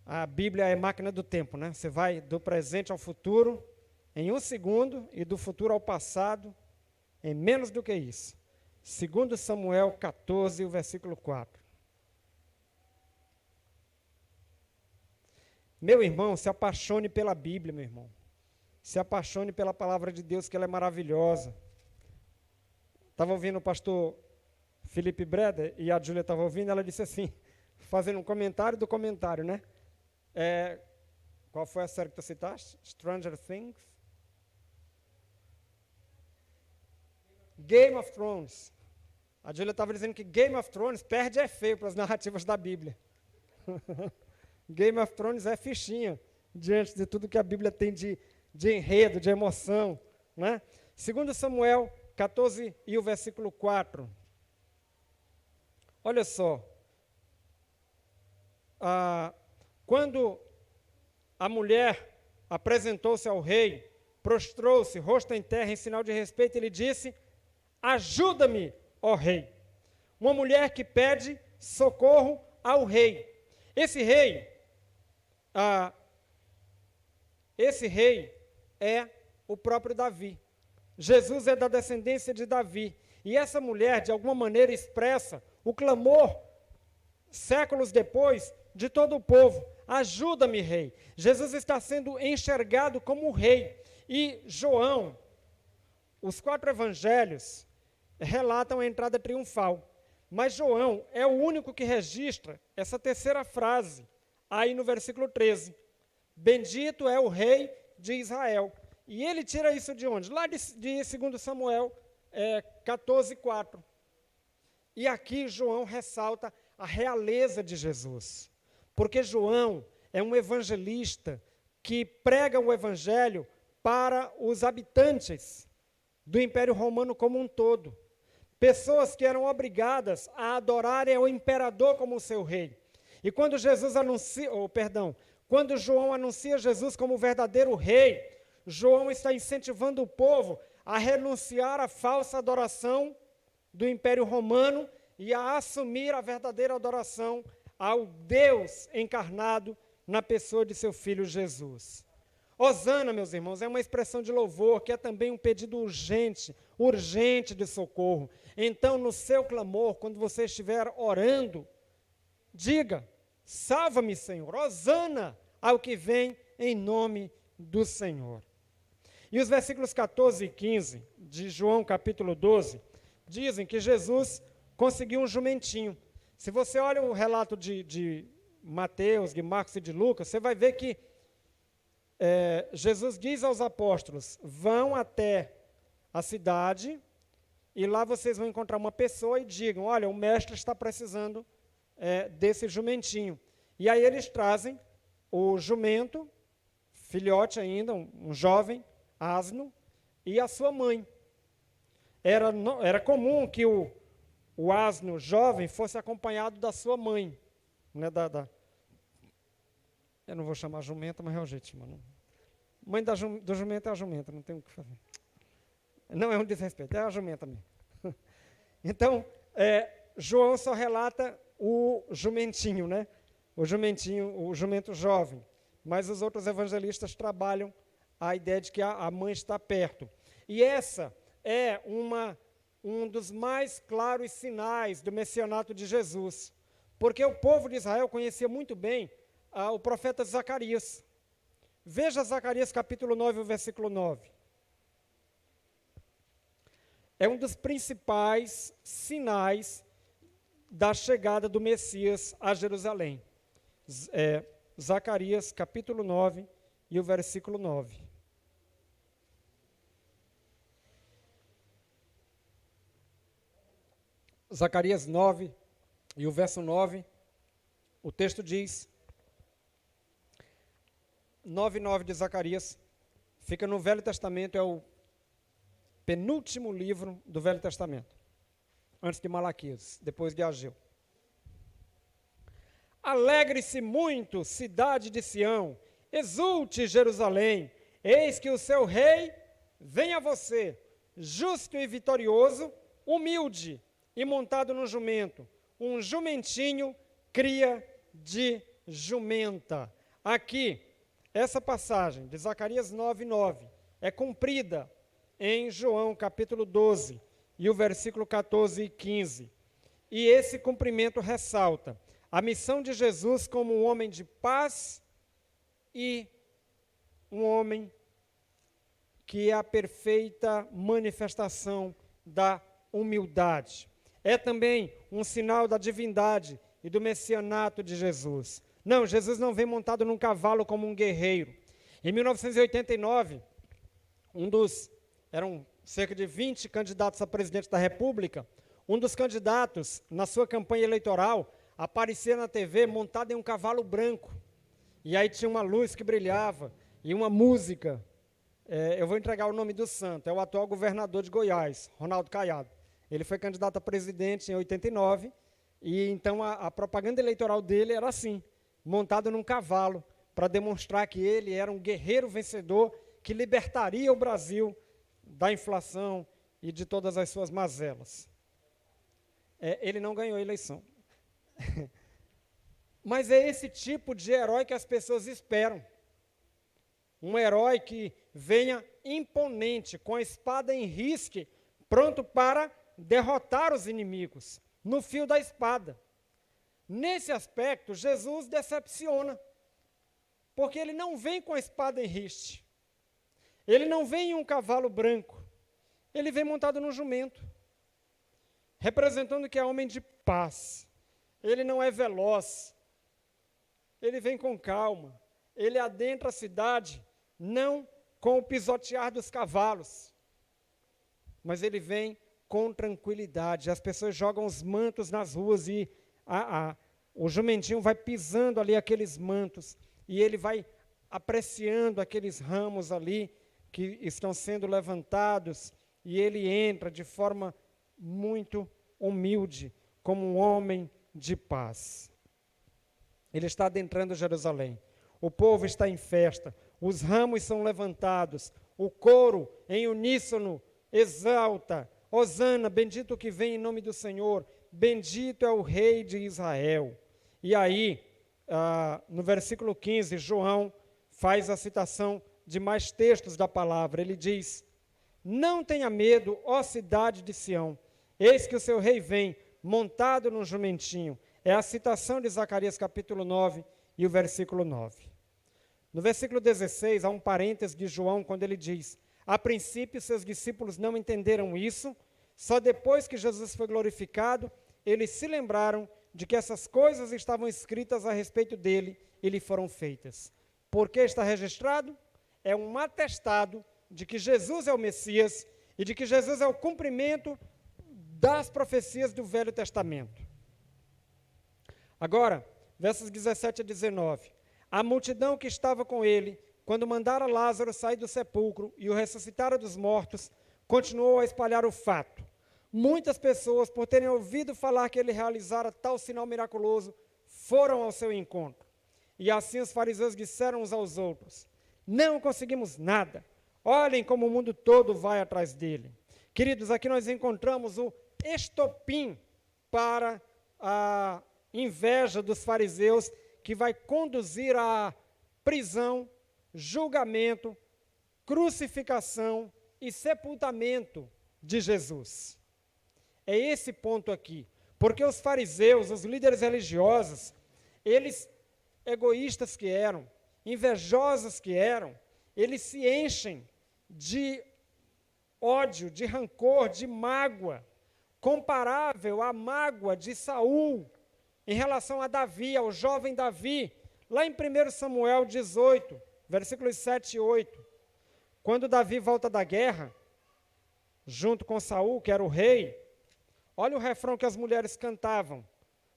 A Bíblia é máquina do tempo, né? Você vai do presente ao futuro em 1 segundo e do futuro ao passado em menos do que isso. 2 Samuel 14, o versículo 4. Meu irmão, se apaixone pela Bíblia, meu irmão. Se apaixone pela palavra de Deus, que ela é maravilhosa. Estava ouvindo o pastor Felipe Breder, e a Júlia estava ouvindo, ela disse assim, fazendo um comentário do comentário, né? Qual foi a série que tu citaste? Stranger Things? Game of Thrones. A Júlia estava dizendo que Game of Thrones perde é feio para as narrativas da Bíblia. Game of Thrones é fichinha diante de tudo que a Bíblia tem de enredo, de emoção, né? 2 Samuel 14 e o versículo 4. Olha só. Quando a mulher apresentou-se ao rei, prostrou-se, rosto em terra, em sinal de respeito, ele disse: ajuda-me, ó rei. Uma mulher que pede socorro ao rei. Esse rei é o próprio Davi. Jesus é da descendência de Davi. E essa mulher, de alguma maneira, expressa o clamor, séculos depois, de todo o povo: ajuda-me, rei. Jesus está sendo enxergado como rei. E João, os 4 evangelhos, relatam a entrada triunfal. Mas João é o único que registra essa terceira frase, aí no versículo 13. Bendito é o rei de Israel. E ele tira isso de onde? Lá de 2 Samuel 14, 4. E aqui João ressalta a realeza de Jesus. Porque João é um evangelista que prega o evangelho para os habitantes do Império Romano como um todo. Pessoas que eram obrigadas a adorarem ao imperador como seu rei. E quando quando João anuncia Jesus como o verdadeiro rei, João está incentivando o povo a renunciar à falsa adoração do Império Romano e a assumir a verdadeira adoração ao Deus encarnado na pessoa de seu Filho Jesus. Hosana, meus irmãos, é uma expressão de louvor, que é também um pedido urgente, urgente de socorro. Então, no seu clamor, quando você estiver orando, diga: salva-me, Senhor, hosana ao que vem em nome do Senhor. E os versículos 14 e 15 de João capítulo 12 dizem que Jesus conseguiu um jumentinho. Se você olha o relato de Mateus, de Marcos e de Lucas, você vai ver que Jesus diz aos apóstolos: vão até a cidade e lá vocês vão encontrar uma pessoa e digam: olha, o mestre está precisando desse jumentinho. E aí eles trazem o jumento, filhote ainda, um jovem, asno, e a sua mãe. Era comum que o asno jovem fosse acompanhado da sua mãe. Né, eu não vou chamar jumenta, mas é o jeito de chamar. Mãe do jumento é a jumenta, não tem o que fazer. Não é um desrespeito, é a jumenta mesmo. Então, João só relata o jumentinho, né? O jumento jovem. Mas os outros evangelistas trabalham a ideia de que a mãe está perto. E essa é um dos mais claros sinais do messianato de Jesus. Porque o povo de Israel conhecia muito bem o profeta Zacarias. Veja Zacarias capítulo 9, o versículo 9. É um dos principais sinais da chegada do Messias a Jerusalém. Zacarias capítulo 9 e o versículo 9. Zacarias 9 e o verso 9, o texto diz, 9:9 de Zacarias, fica no Velho Testamento, é o penúltimo livro do Velho Testamento, antes de Malaquias, depois de Ageu. Alegre-se muito, cidade de Sião, exulte Jerusalém, eis que o seu rei vem a você, justo e vitorioso, humilde e montado no jumento, um jumentinho cria de jumenta. Aqui, essa passagem de Zacarias 9:9 é cumprida em João capítulo 12 e o versículo 14 e 15. E esse cumprimento ressalta a missão de Jesus como um homem de paz e um homem que é a perfeita manifestação da humildade. É também um sinal da divindade e do messianato de Jesus. Não, Jesus não vem montado num cavalo como um guerreiro. Em 1989, eram cerca de 20 candidatos a presidente da República, um dos candidatos, na sua campanha eleitoral, aparecia na TV montado em um cavalo branco. E aí tinha uma luz que brilhava e uma música. Eu vou entregar o nome do santo, é o atual governador de Goiás, Ronaldo Caiado. Ele foi candidato a presidente em 89, e então a propaganda eleitoral dele era assim, montado num cavalo, para demonstrar que ele era um guerreiro vencedor que libertaria o Brasil da inflação e de todas as suas mazelas. Ele não ganhou a eleição. Mas é esse tipo de herói que as pessoas esperam. Um herói que venha imponente, com a espada em risque, pronto para derrotar os inimigos, no fio da espada. Nesse aspecto, Jesus decepciona, porque ele não vem com a espada em riste, ele não vem em um cavalo branco, ele vem montado num jumento, representando que é homem de paz. Ele não é veloz, ele vem com calma, ele adentra a cidade, não com o pisotear dos cavalos, mas ele vem com tranquilidade. As pessoas jogam os mantos nas ruas e o jumentinho vai pisando ali aqueles mantos e ele vai apreciando aqueles ramos ali que estão sendo levantados e ele entra de forma muito humilde, como um homem de paz. Ele está adentrando Jerusalém. O povo está em festa, os ramos são levantados, o coro em uníssono exalta: hosana, bendito o que vem em nome do Senhor, bendito é o Rei de Israel. E aí, no versículo 15, João faz a citação de mais textos da palavra. Ele diz: Não tenha medo, ó cidade de Sião. Eis que o seu rei vem, montado num jumentinho. É a citação de Zacarias capítulo 9 e o versículo 9. No versículo 16, há um parêntese de João, quando ele diz: a princípio, seus discípulos não entenderam isso, só depois que Jesus foi glorificado, eles se lembraram de que essas coisas estavam escritas a respeito dele e lhe foram feitas. Por que está registrado? É um atestado de que Jesus é o Messias e de que Jesus é o cumprimento das profecias do Velho Testamento. Agora, versos 17 a 19. A multidão que estava com ele, quando mandara Lázaro sair do sepulcro e o ressuscitara dos mortos, continuou a espalhar o fato. Muitas pessoas, por terem ouvido falar que ele realizara tal sinal miraculoso, foram ao seu encontro. E assim os fariseus disseram uns aos outros: não conseguimos nada. Olhem como o mundo todo vai atrás dele. Queridos, aqui nós encontramos o estopim para a inveja dos fariseus, que vai conduzir à prisão, julgamento, crucificação e sepultamento de Jesus. É esse ponto aqui, porque os fariseus, os líderes religiosos, eles, egoístas que eram, invejosos que eram, eles se enchem de ódio, de rancor, de mágoa, comparável à mágoa de Saul em relação a Davi, ao jovem Davi, lá em 1 Samuel 18, versículos 7 e 8. Quando Davi volta da guerra, junto com Saul, que era o rei, olha o refrão que as mulheres cantavam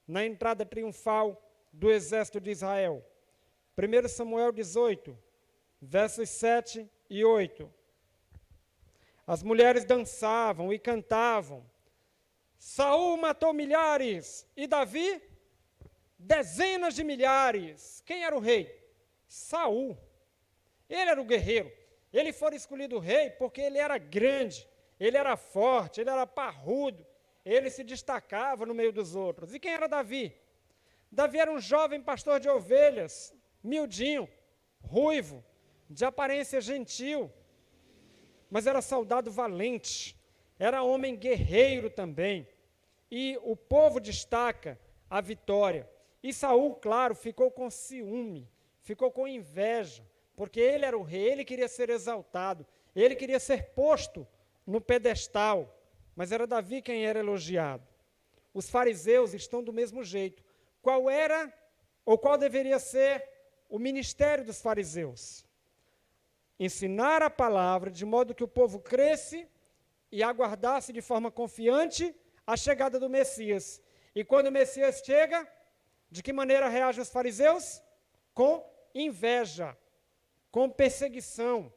na entrada triunfal do exército de Israel. 1 Samuel 18, versos 7 e 8. As mulheres dançavam e cantavam. Saul matou milhares e Davi dezenas de milhares. Quem era o rei? Saul. Ele era o guerreiro. Ele foi escolhido rei porque ele era grande, ele era forte, ele era parrudo, ele se destacava no meio dos outros. E quem era Davi? Davi era um jovem pastor de ovelhas, miudinho, ruivo, de aparência gentil, mas era soldado valente, era homem guerreiro também. E o povo destaca a vitória. E Saul, claro, ficou com ciúme, ficou com inveja, porque ele era o rei, ele queria ser exaltado, ele queria ser posto no pedestal, mas era Davi quem era elogiado. Os fariseus estão do mesmo jeito. Qual era, ou qual deveria ser o ministério dos fariseus? Ensinar a palavra de modo que o povo cresce e aguardasse de forma confiante a chegada do Messias. E quando o Messias chega, de que maneira reagem os fariseus? Com inveja, com perseguição.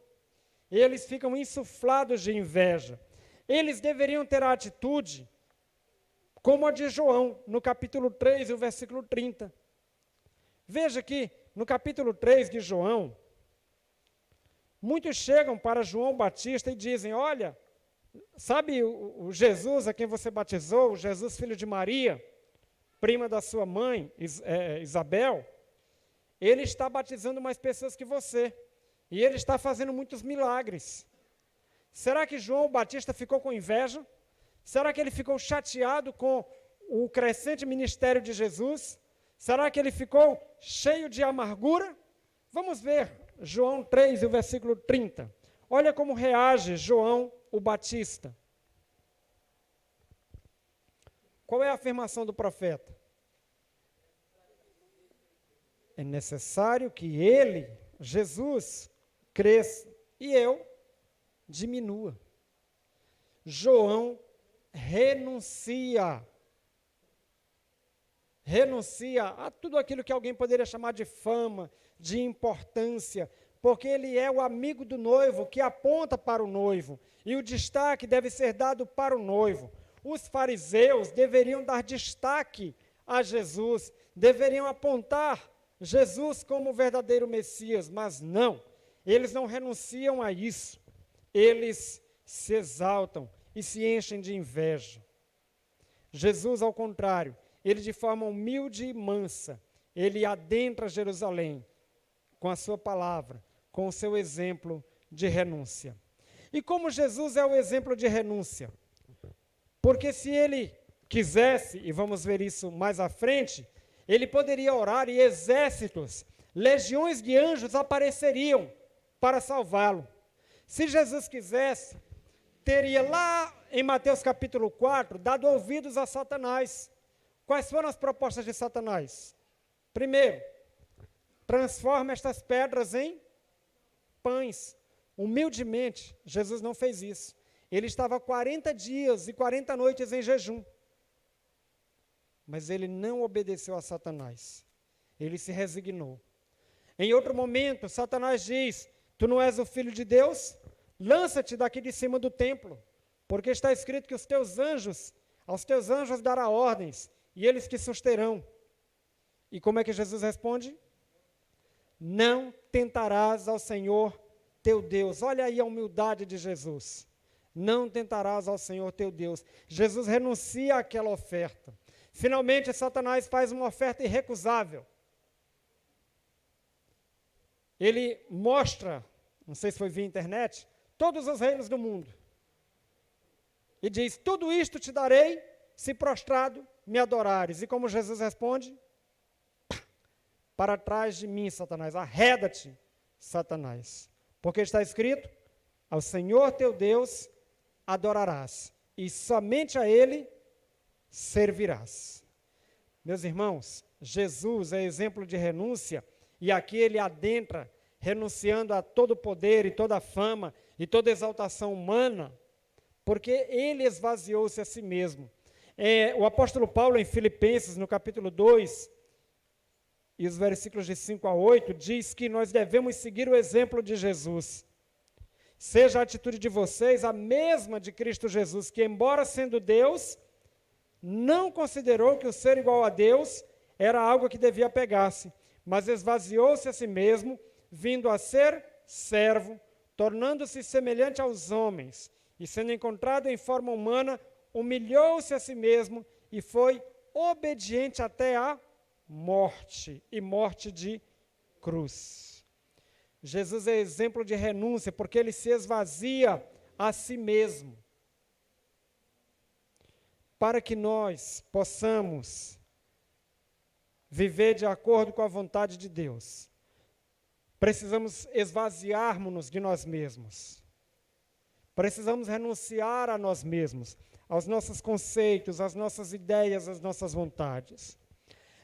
Eles ficam insuflados de inveja. Eles deveriam ter a atitude como a de João, no capítulo 3, e o versículo 30. Veja que, no capítulo 3 de João, muitos chegam para João Batista e dizem: olha, sabe o Jesus a quem você batizou, o Jesus filho de Maria, prima da sua mãe, Isabel, ele está batizando mais pessoas que você, e ele está fazendo muitos milagres. Será que João Batista ficou com inveja? Será que ele ficou chateado com o crescente ministério de Jesus? Será que ele ficou cheio de amargura? Vamos ver João 3, o versículo 30. Olha como reage João o Batista. Qual é a afirmação do profeta? É necessário que ele, Jesus, cresça e eu diminua. João renuncia a tudo aquilo que alguém poderia chamar de fama, de importância, porque ele é o amigo do noivo que aponta para o noivo, e o destaque deve ser dado para o noivo. Os fariseus deveriam dar destaque a Jesus, deveriam apontar Jesus como o verdadeiro Messias, mas não, eles não renunciam a isso, eles se exaltam e se enchem de inveja. Jesus, ao contrário, ele de forma humilde e mansa, ele adentra Jerusalém com a sua palavra, com o seu exemplo de renúncia. E como Jesus é o exemplo de renúncia? Porque se ele quisesse, e vamos ver isso mais à frente, ele poderia orar e exércitos, legiões de anjos apareceriam para salvá-lo. Se Jesus quisesse, teria lá em Mateus capítulo 4, dado ouvidos a Satanás. Quais foram as propostas de Satanás? Primeiro, transforma estas pedras em pães. Humildemente, Jesus não fez isso. Ele estava 40 dias e 40 noites em jejum. Mas ele não obedeceu a Satanás. Ele se resignou. Em outro momento, Satanás diz: tu não és o filho de Deus? Lança-te daqui de cima do templo, porque está escrito que aos teus anjos dará ordens, e eles te susterão. E como é que Jesus responde? Não tentarás ao Senhor teu Deus. Olha aí a humildade de Jesus. Não tentarás ao Senhor teu Deus. Jesus renuncia àquela oferta. Finalmente, Satanás faz uma oferta irrecusável. Ele mostra, não sei se foi via internet, todos os reinos do mundo. E diz: tudo isto te darei, se prostrado me adorares. E como Jesus responde? Para trás de mim, Satanás, arreda-te, Satanás. Porque está escrito: ao Senhor teu Deus adorarás, e somente a Ele servirás. Meus irmãos, Jesus é exemplo de renúncia, e aqui ele adentra, renunciando a todo poder e toda fama e toda exaltação humana, porque ele esvaziou-se a si mesmo. O apóstolo Paulo, em Filipenses, no capítulo 2, e os versículos de 5 a 8, diz que nós devemos seguir o exemplo de Jesus. Seja a atitude de vocês a mesma de Cristo Jesus, que, embora sendo Deus, não considerou que o ser igual a Deus era algo que devia pegar-se, mas esvaziou-se a si mesmo, vindo a ser servo, tornando-se semelhante aos homens, e sendo encontrado em forma humana, humilhou-se a si mesmo e foi obediente até a morte, e morte de cruz. Jesus é exemplo de renúncia, porque ele se esvazia a si mesmo, para que nós possamos viver de acordo com a vontade de Deus. Precisamos esvaziarmos-nos de nós mesmos. Precisamos renunciar a nós mesmos, aos nossos conceitos, às nossas ideias, às nossas vontades.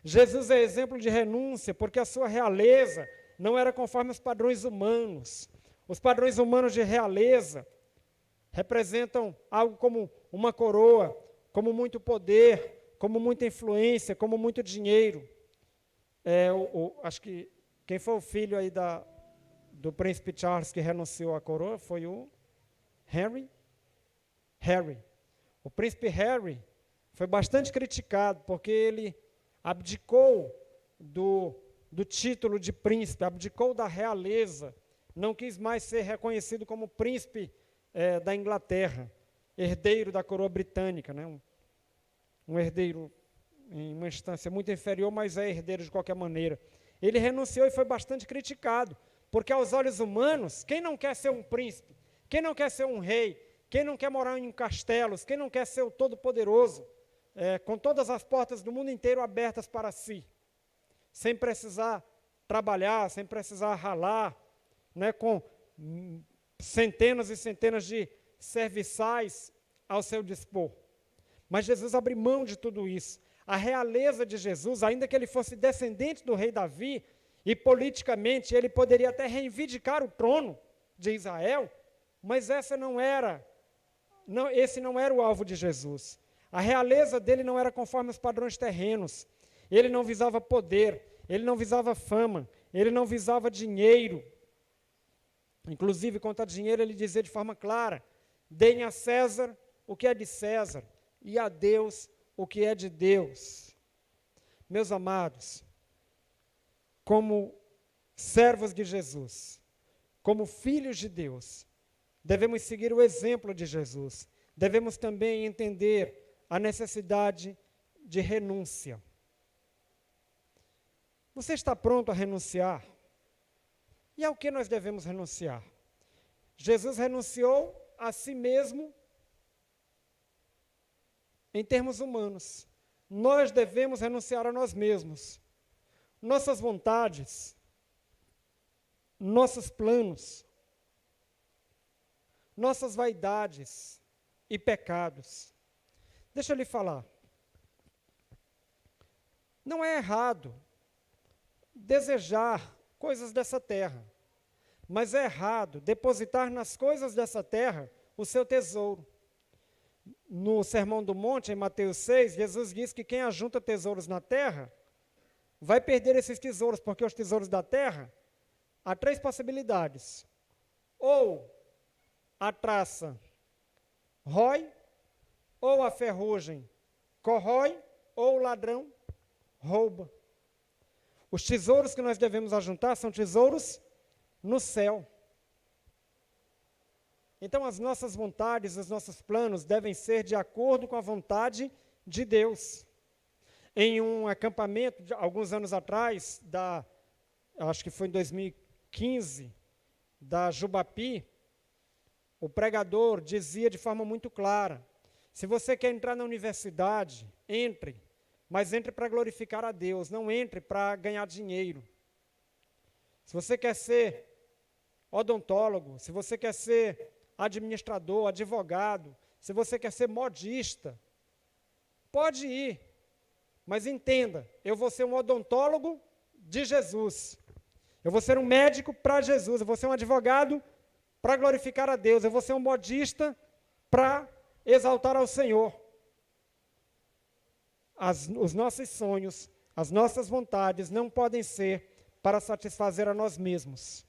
Jesus é exemplo de renúncia, porque a sua realeza não era conforme os padrões humanos. Os padrões humanos de realeza representam algo como uma coroa, como muito poder, como muita influência, como muito dinheiro. Acho que quem foi o filho aí do príncipe Charles que renunciou à coroa foi o Harry. O príncipe Harry foi bastante criticado, porque ele abdicou do título de príncipe, abdicou da realeza, não quis mais ser reconhecido como príncipe da Inglaterra, herdeiro da coroa britânica, né? Um herdeiro em uma instância muito inferior, mas é herdeiro de qualquer maneira. Ele renunciou e foi bastante criticado, porque aos olhos humanos, quem não quer ser um príncipe? Quem não quer ser um rei? Quem não quer morar em castelos? Quem não quer ser o todo-poderoso, com todas as portas do mundo inteiro abertas para si, sem precisar trabalhar, sem precisar ralar, né, com centenas e centenas de serviçais ao seu dispor? Mas Jesus abriu mão de tudo isso. A realeza de Jesus, ainda que ele fosse descendente do rei Davi, e politicamente ele poderia até reivindicar o trono de Israel, mas esse não era o alvo de Jesus. A realeza dele não era conforme os padrões terrenos. Ele não visava poder, ele não visava fama, ele não visava dinheiro. Inclusive, quanto a dinheiro, ele dizia de forma clara: deem a César o que é de César, e a Deus o que é de Deus. Meus amados, como servos de Jesus, como filhos de Deus, devemos seguir o exemplo de Jesus. Devemos também entender a necessidade de renúncia. Você está pronto a renunciar? E ao que nós devemos renunciar? Jesus renunciou a si mesmo em termos humanos. Nós devemos renunciar a nós mesmos. Nossas vontades, nossos planos, nossas vaidades e pecados. Deixa eu lhe falar. Não é errado desejar coisas dessa terra, mas é errado depositar nas coisas dessa terra o seu tesouro. No Sermão do Monte, em Mateus 6, Jesus diz que quem ajunta tesouros na terra vai perder esses tesouros, porque os tesouros da terra, há 3 possibilidades. Ou a traça rói, ou a ferrugem corrói, ou o ladrão rouba. Os tesouros que nós devemos ajuntar são tesouros no céu. Então, as nossas vontades, os nossos planos devem ser de acordo com a vontade de Deus. Em um acampamento, alguns anos atrás, acho que foi em 2015, da Jubapi, o pregador dizia de forma muito clara: se você quer entrar na universidade, entre, mas entre para glorificar a Deus, não entre para ganhar dinheiro. Se você quer ser odontólogo, se você quer ser administrador, advogado, se você quer ser modista, pode ir, mas entenda, eu vou ser um odontólogo de Jesus, eu vou ser um médico para Jesus, eu vou ser um advogado para glorificar a Deus, eu vou ser um modista para exaltar ao Senhor. Os nossos sonhos, as nossas vontades não podem ser para satisfazer a nós mesmos,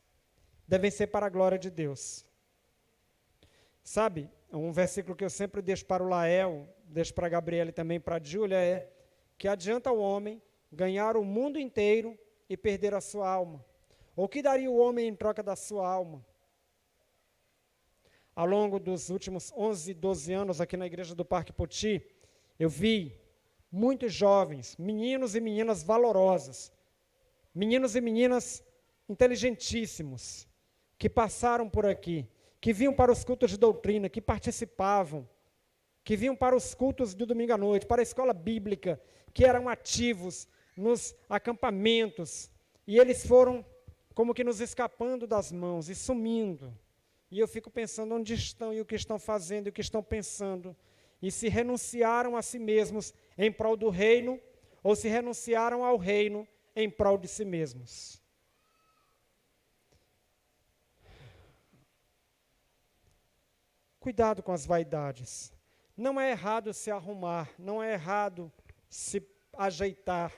devem ser para a glória de Deus. Sabe, um versículo que eu sempre deixo para o Lael, deixo para a Gabriela e também para a Júlia, é que adianta o homem ganhar o mundo inteiro e perder a sua alma. Ou que daria o homem em troca da sua alma? Ao longo dos últimos 11, 12 anos aqui na igreja do Parque Poti, eu vi muitos jovens, meninos e meninas valorosos, meninos e meninas inteligentíssimos, que passaram por aqui, que vinham para os cultos de doutrina, que participavam, que vinham para os cultos do domingo à noite, para a escola bíblica, que eram ativos nos acampamentos, e eles foram como que nos escapando das mãos e sumindo. E eu fico pensando onde estão e o que estão fazendo e o que estão pensando, e se renunciaram a si mesmos em prol do reino, ou se renunciaram ao reino em prol de si mesmos. Cuidado com as vaidades. Não é errado se arrumar, não é errado se ajeitar,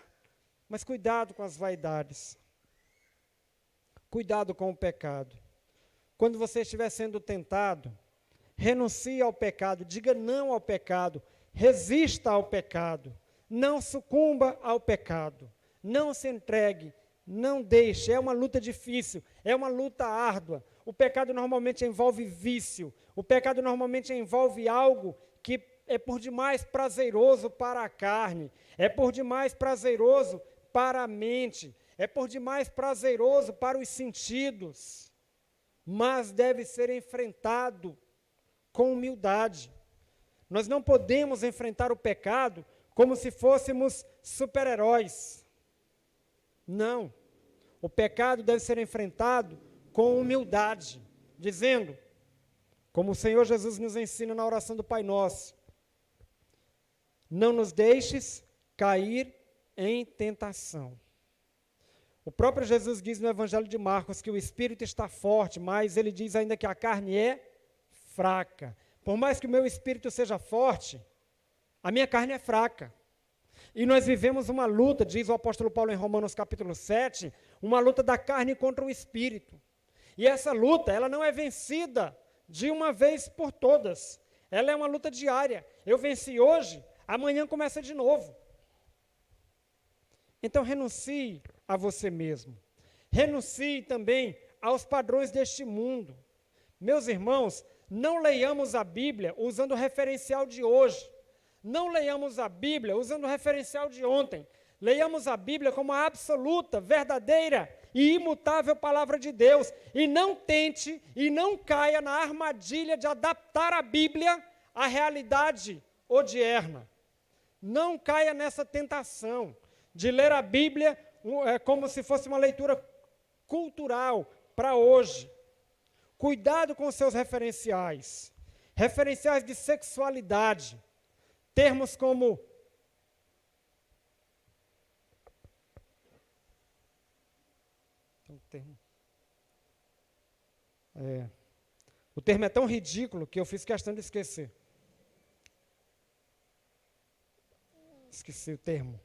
mas cuidado com as vaidades. Cuidado com o pecado. Quando você estiver sendo tentado, renuncie ao pecado, diga não ao pecado, resista ao pecado, não sucumba ao pecado, não se entregue, não deixe. É uma luta difícil, é uma luta árdua. O pecado normalmente envolve vício, o pecado normalmente envolve algo que é por demais prazeroso para a carne, é por demais prazeroso para a mente, é por demais prazeroso para os sentidos, mas deve ser enfrentado com humildade. Nós não podemos enfrentar o pecado como se fôssemos super-heróis. Não. O pecado deve ser enfrentado com humildade, dizendo, como o Senhor Jesus nos ensina na oração do Pai Nosso: não nos deixes cair em tentação. O próprio Jesus diz no Evangelho de Marcos que o espírito está forte, mas ele diz ainda que a carne é fraca. Por mais que o meu espírito seja forte, a minha carne é fraca. E nós vivemos uma luta, diz o apóstolo Paulo em Romanos capítulo 7, uma luta da carne contra o espírito. E essa luta, ela não é vencida de uma vez por todas. Ela é uma luta diária. Eu venci hoje, amanhã começa de novo. Então renuncie a você mesmo. Renuncie também aos padrões deste mundo. Meus irmãos, não leiamos a Bíblia usando o referencial de hoje. Não leiamos a Bíblia usando o referencial de ontem. Leiamos a Bíblia como a absoluta, verdadeira e imutável palavra de Deus. E não tente e não caia na armadilha de adaptar a Bíblia à realidade odierna. Não caia nessa tentação de ler a Bíblia como se fosse uma leitura cultural para hoje. Cuidado com seus referenciais. Referenciais de sexualidade. Termos como o termo é tão ridículo que eu fiz questão de esquecer. Esqueci o termo.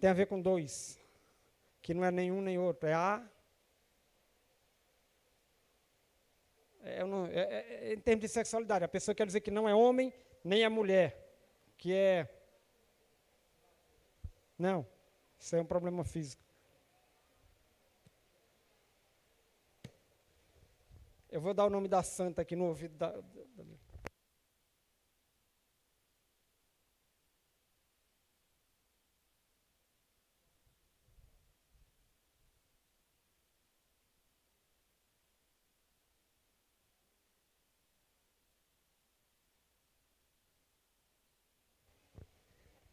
Tem a ver com dois, que não é nenhum nem outro, em termos de sexualidade, a pessoa quer dizer que não é homem nem é mulher, que é... Não, isso é um problema físico. Eu vou dar o nome da santa aqui no ouvido da...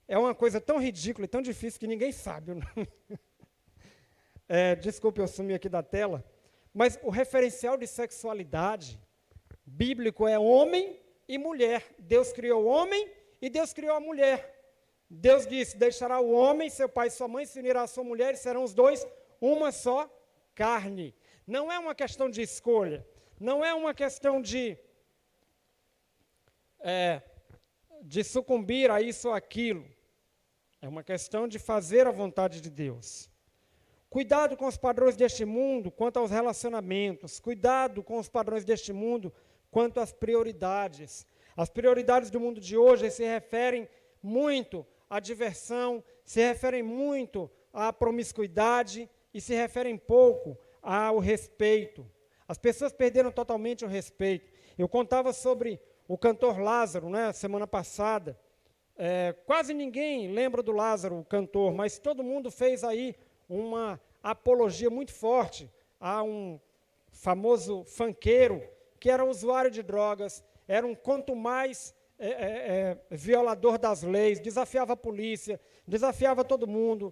É uma coisa tão ridícula e tão difícil que ninguém sabe o nome. Desculpe, eu sumi aqui da tela. Mas o referencial de sexualidade bíblico é homem e mulher. Deus criou o homem e Deus criou a mulher. Deus disse, deixará o homem, seu pai e sua mãe, se unirá à sua mulher e serão os dois uma só carne. Não é uma questão de escolha. Não é uma questão de sucumbir a isso ou aquilo. É uma questão de fazer a vontade de Deus. Cuidado com os padrões deste mundo quanto aos relacionamentos. Cuidado com os padrões deste mundo quanto às prioridades. As prioridades do mundo de hoje se referem muito à diversão, se referem muito à promiscuidade e se referem pouco ao respeito. As pessoas perderam totalmente o respeito. Eu contava sobre o cantor Lázaro, semana passada. Quase ninguém lembra do Lázaro, o cantor, mas todo mundo fez aí uma apologia muito forte a um famoso funkeiro que era usuário de drogas, era um quanto mais violador das leis, desafiava a polícia, desafiava todo mundo,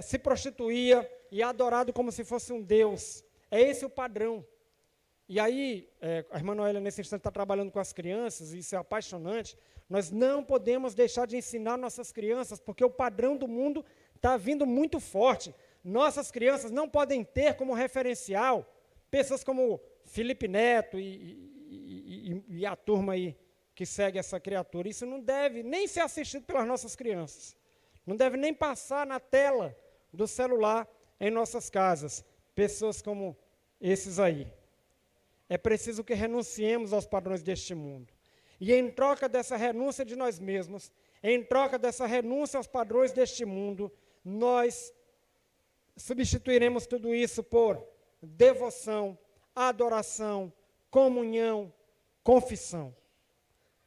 se prostituía e é adorado como se fosse um deus. É esse o padrão. E aí, a irmã Noélia, nesse instante, está trabalhando com as crianças, e isso é apaixonante. Nós não podemos deixar de ensinar nossas crianças, porque o padrão do mundo está vindo muito forte. Nossas crianças não podem ter como referencial pessoas como Felipe Neto e a turma aí que segue essa criatura. Isso não deve nem ser assistido pelas nossas crianças. Não deve nem passar na tela do celular em nossas casas. Pessoas como esses aí. É preciso que renunciemos aos padrões deste mundo. E em troca dessa renúncia de nós mesmos, em troca dessa renúncia aos padrões deste mundo, nós substituiremos tudo isso por devoção, adoração, comunhão, confissão.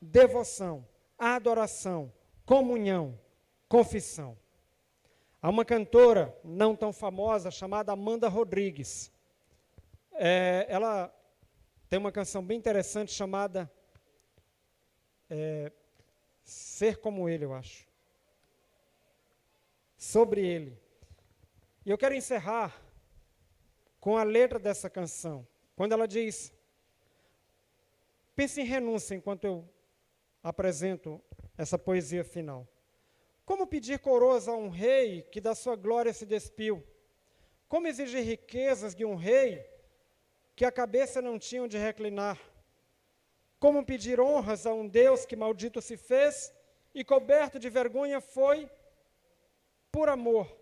Devoção, adoração, comunhão, confissão. Há uma cantora não tão famosa chamada Amanda Rodrigues. Ela tem uma canção bem interessante chamada Ser Como Ele, eu acho. Sobre Ele. E eu quero encerrar com a letra dessa canção, quando ela diz: pense em renúncia enquanto eu apresento essa poesia final. Como pedir coroas a um rei que da sua glória se despiu? Como exigir riquezas de um rei que a cabeça não tinha onde reclinar? Como pedir honras a um Deus que maldito se fez e coberto de vergonha foi por amor?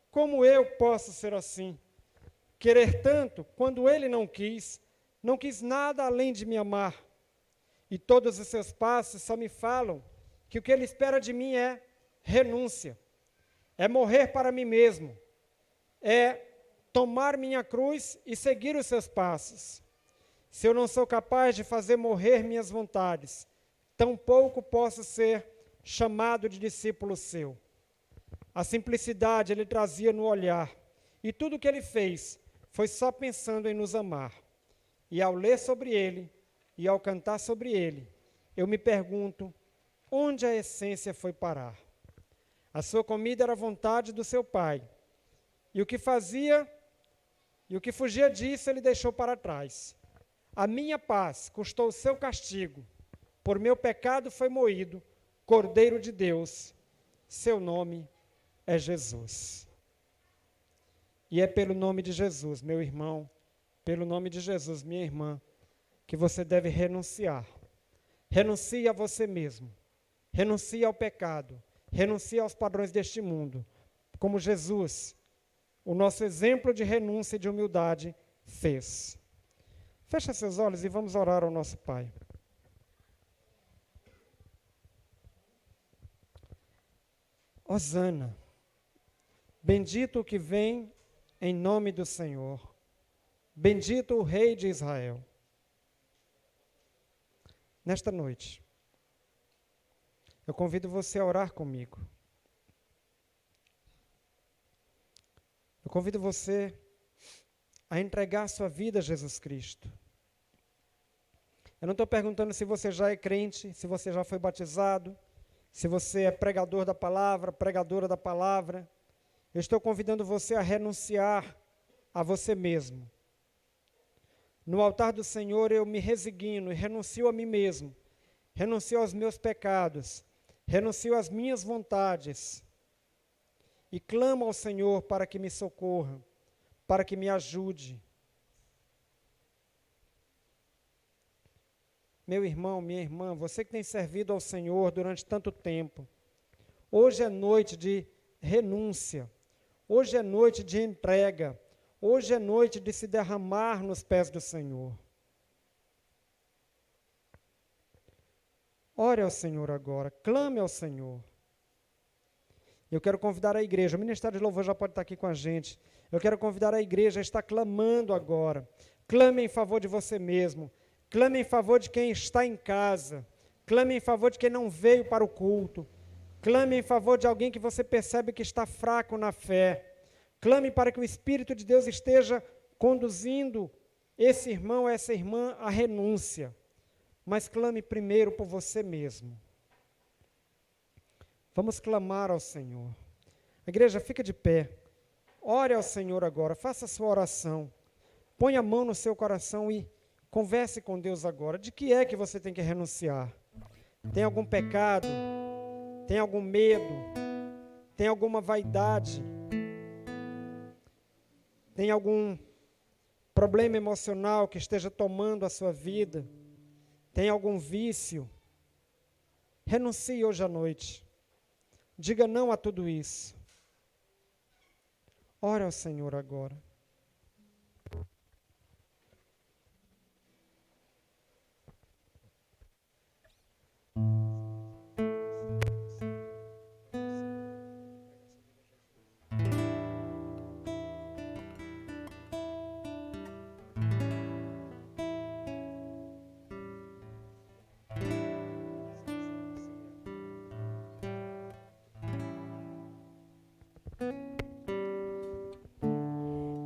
Como eu posso ser assim? Querer tanto quando ele não quis nada além de me amar. E todos os seus passos só me falam que o que ele espera de mim é renúncia, é morrer para mim mesmo, é tomar minha cruz e seguir os seus passos. Se eu não sou capaz de fazer morrer minhas vontades, tampouco posso ser chamado de discípulo seu. A simplicidade ele trazia no olhar. E tudo o que ele fez foi só pensando em nos amar. E ao ler sobre ele, e ao cantar sobre ele, eu me pergunto, onde a essência foi parar? A sua comida era a vontade do seu pai. E o que fazia, e o que fugia disso, ele deixou para trás. A minha paz custou o seu castigo. Por meu pecado foi moído, Cordeiro de Deus. Seu nome é Jesus. E é pelo nome de Jesus, meu irmão, pelo nome de Jesus, minha irmã, que você deve renunciar. Renuncie a você mesmo. Renuncie ao pecado. Renuncie aos padrões deste mundo. Como Jesus, o nosso exemplo de renúncia e de humildade, fez. Feche seus olhos e vamos orar ao nosso Pai. Hosana, bendito o que vem em nome do Senhor. Bendito o Rei de Israel. Nesta noite, eu convido você a orar comigo. Eu convido você a entregar a sua vida a Jesus Cristo. Eu não estou perguntando se você já é crente, se você já foi batizado, se você é pregador da palavra, pregadora da palavra. Eu estou convidando você a renunciar a você mesmo. No altar do Senhor eu me resigno e renuncio a mim mesmo, renuncio aos meus pecados, renuncio às minhas vontades e clamo ao Senhor para que me socorra, para que me ajude. Meu irmão, minha irmã, você que tem servido ao Senhor durante tanto tempo, hoje é noite de renúncia, hoje é noite de entrega, hoje é noite de se derramar nos pés do Senhor. Ore ao Senhor agora, clame ao Senhor. Eu quero convidar a igreja, o Ministério de Louvor já pode estar aqui com a gente. Eu quero convidar a igreja a estar clamando agora. Clame em favor de você mesmo. Clame em favor de quem está em casa. Clame em favor de quem não veio para o culto. Clame em favor de alguém que você percebe que está fraco na fé. Clame para que o Espírito de Deus esteja conduzindo esse irmão, essa irmã à renúncia. Mas clame primeiro por você mesmo. Vamos clamar ao Senhor. A igreja, fica de pé. Ore ao Senhor agora, faça a sua oração. Põe a mão no seu coração e converse com Deus agora. De que é que você tem que renunciar? Tem algum pecado? Tem algum medo? Tem alguma vaidade? Tem algum problema emocional que esteja tomando a sua vida? Tem algum vício? Renuncie hoje à noite. Diga não a tudo isso. Ore ao Senhor agora.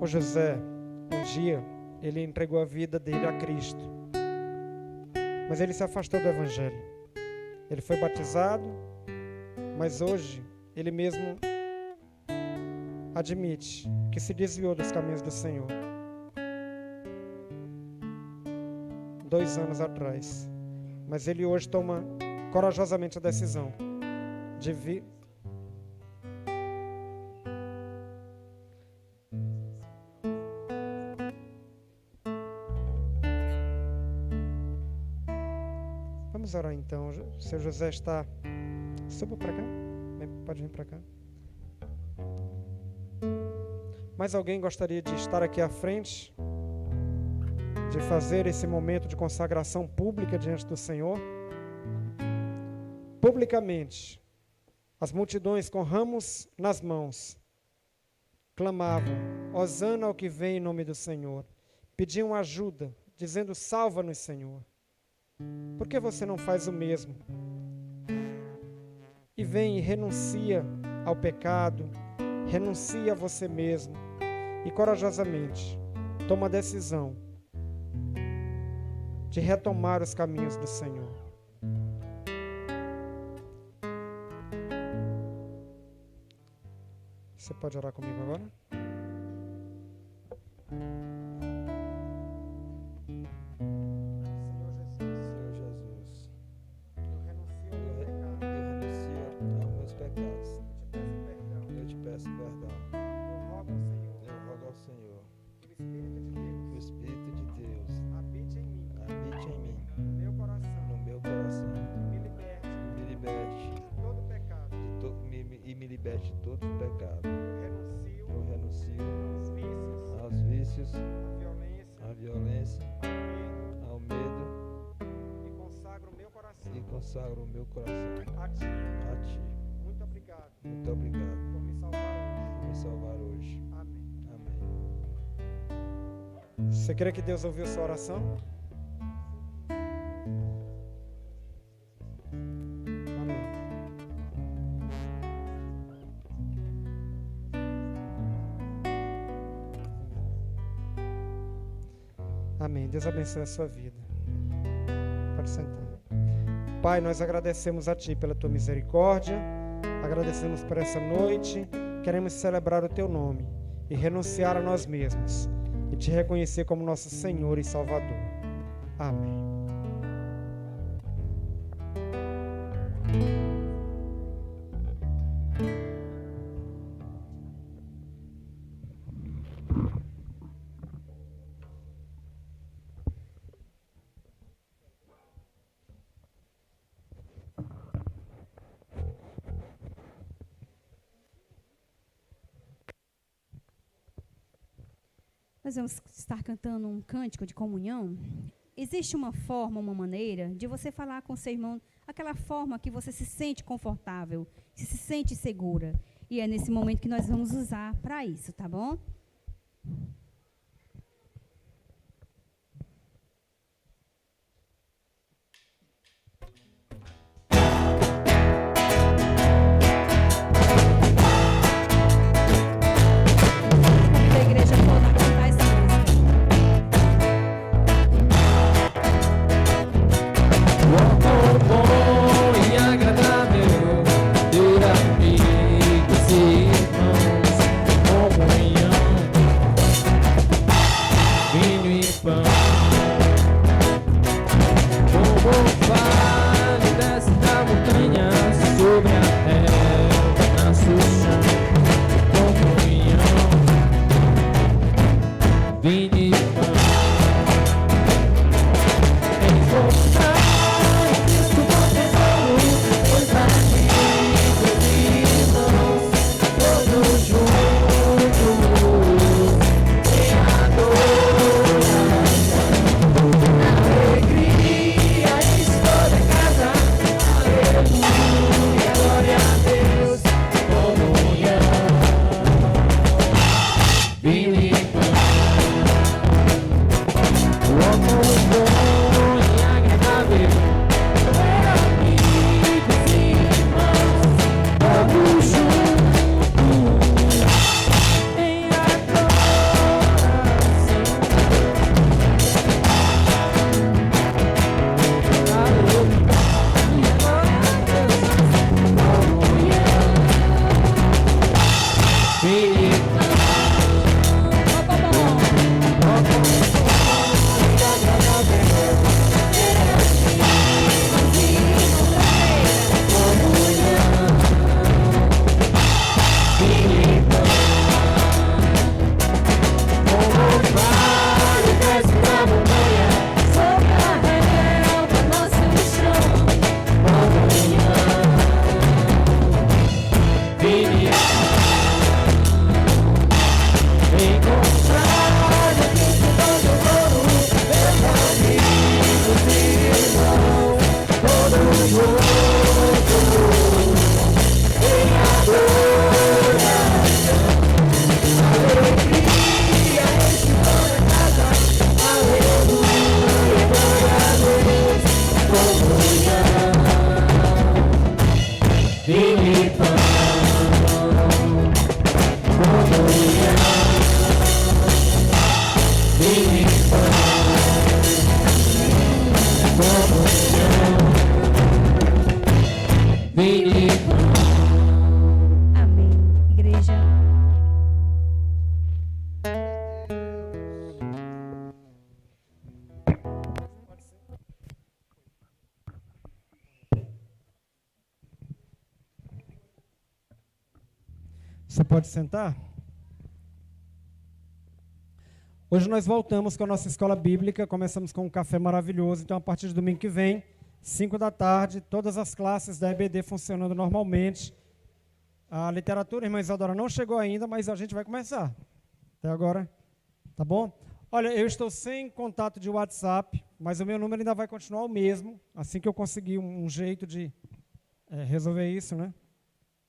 O José, um dia, ele entregou a vida dele a Cristo. Mas ele se afastou do Evangelho. Ele foi batizado, mas hoje ele mesmo admite que se desviou dos caminhos do Senhor. 2 anos atrás. Mas ele hoje toma corajosamente a decisão de vir. Vamos orar então. O seu José está... Suba para cá. Pode vir para cá. Mais alguém gostaria de estar aqui à frente? De fazer esse momento de consagração pública diante do Senhor? Publicamente, as multidões com ramos nas mãos clamavam: Hosana ao que vem em nome do Senhor. Pediam ajuda, dizendo: salva-nos, Senhor. Por que você não faz o mesmo? E vem e renuncia ao pecado, renuncie a você mesmo e corajosamente toma a decisão de retomar os caminhos do Senhor. Você pode orar comigo agora? Senhor Jesus, eu renuncio aos meus pecados. Eu te peço perdão. Eu rogo ao Senhor que o Espírito de Deus habite em mim, no meu coração, me liberte de todo pecado, e me liberte de todo pecado. Eu renuncio aos vícios, à violência, ao medo, e consagro o meu coração a Ti. Muito obrigado por me salvar hoje. Amém. Você crê que Deus ouviu sua oração? Amém. Amém. Deus abençoe a sua vida. Pode sentar. Pai, nós agradecemos a Ti pela Tua misericórdia, agradecemos por essa noite, queremos celebrar o Teu nome e renunciar a nós mesmos e Te reconhecer como nosso Senhor e Salvador. Amém. Nós vamos estar cantando um cântico de comunhão. Existe uma forma, uma maneira de você falar com o seu irmão, aquela forma que você se sente confortável, se sente segura. E é nesse momento que nós vamos usar para isso, tá bom? A igreja toda cantar essa música. Bom e agradável ter amigos e irmãos, comunhão. Você pode sentar? Hoje nós voltamos com a nossa escola bíblica, começamos com um café maravilhoso, então a partir de domingo que vem, 5 da tarde, todas as classes da EBD funcionando normalmente. A literatura, irmã Isadora, não chegou ainda, mas a gente vai começar. Até agora, tá bom? Olha, eu estou sem contato de WhatsApp, mas o meu número ainda vai continuar o mesmo, assim que eu conseguir um jeito de resolver isso, né?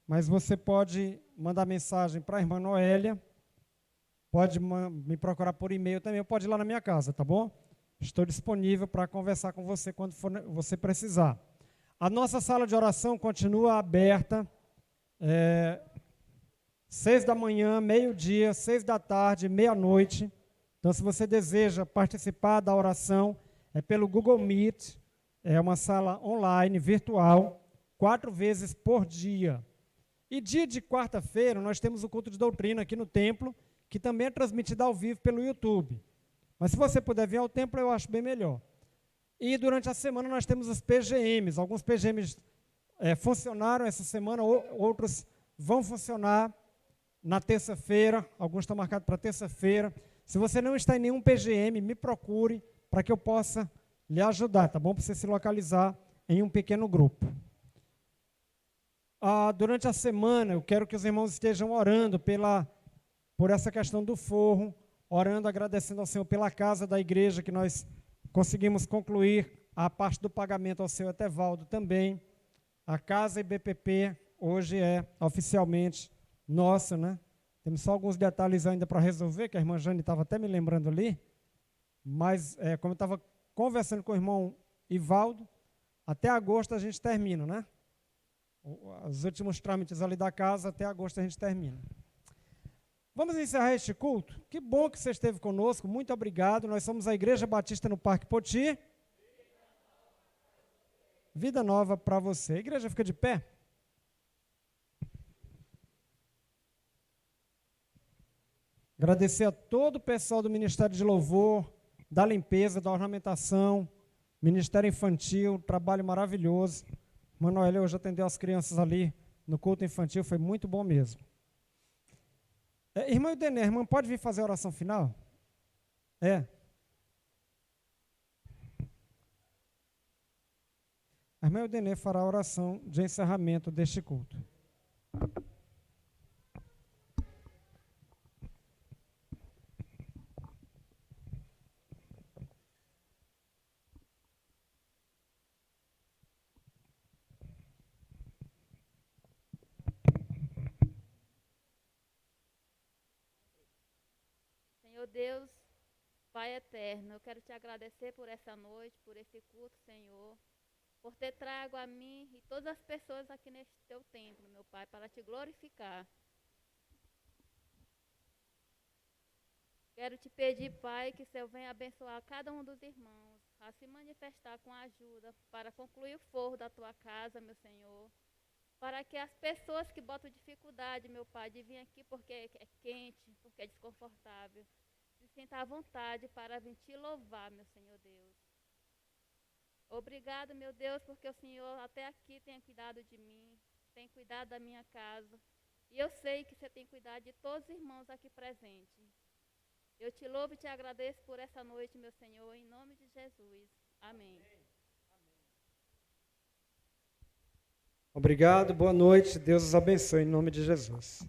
Mas você pode mandar mensagem para a irmã Noélia, pode me procurar por e-mail também, ou pode ir lá na minha casa, tá bom? Estou disponível para conversar com você quando você precisar. A nossa sala de oração continua aberta, 6 da manhã, meio-dia, 6 da tarde, meia-noite. Então, se você deseja participar da oração, é pelo Google Meet, é uma sala online, virtual, 4 vezes por dia. E dia de quarta-feira, nós temos o culto de doutrina aqui no templo, que também é transmitido ao vivo pelo YouTube. Mas se você puder vir ao templo, eu acho bem melhor. E durante a semana nós temos os PGMs. Alguns PGMs funcionaram essa semana, outros vão funcionar na terça-feira, alguns estão marcados para terça-feira. Se você não está em nenhum PGM, me procure para que eu possa lhe ajudar, tá bom? Para você se localizar em um pequeno grupo. Durante a semana, eu quero que os irmãos estejam orando por essa questão do forro, orando, agradecendo ao Senhor pela casa da igreja, que nós conseguimos concluir a parte do pagamento ao seu Etevaldo também. A casa IBPP hoje é oficialmente nossa, né? Temos só alguns detalhes ainda para resolver, que a irmã Jane estava até me lembrando ali, mas como eu estava conversando com o irmão Ivaldo, até agosto a gente termina, né? Os últimos trâmites ali da casa, até agosto a gente termina. Vamos encerrar este culto? Que bom que você esteve conosco, muito obrigado. Nós somos a Igreja Batista no Parque Poti. Vida nova para você. A igreja fica de pé. Agradecer a todo o pessoal do Ministério de Louvor, da limpeza, da ornamentação, Ministério Infantil, trabalho maravilhoso. Manoel hoje atendeu as crianças ali no culto infantil, foi muito bom mesmo. Irmã Eudenê, irmã, pode vir fazer a oração final? A irmã Eudenê fará a oração de encerramento deste culto. Senhor Deus, Pai eterno, eu quero te agradecer por essa noite, por esse culto, Senhor, por ter trago a mim e todas as pessoas aqui neste teu templo, meu Pai, para te glorificar. Quero te pedir, Pai, que o Senhor venha abençoar cada um dos irmãos, a se manifestar com ajuda para concluir o forro da tua casa, meu Senhor. Para que as pessoas que botam dificuldade, meu Pai, de vir aqui porque é quente, porque é desconfortável, se sinta à vontade para vir te louvar, meu Senhor Deus. Obrigado, meu Deus, porque o Senhor até aqui tem cuidado de mim, tem cuidado da minha casa. E eu sei que você tem cuidado de todos os irmãos aqui presentes. Eu te louvo e te agradeço por essa noite, meu Senhor, em nome de Jesus. Amém. Obrigado, boa noite, Deus os abençoe em nome de Jesus.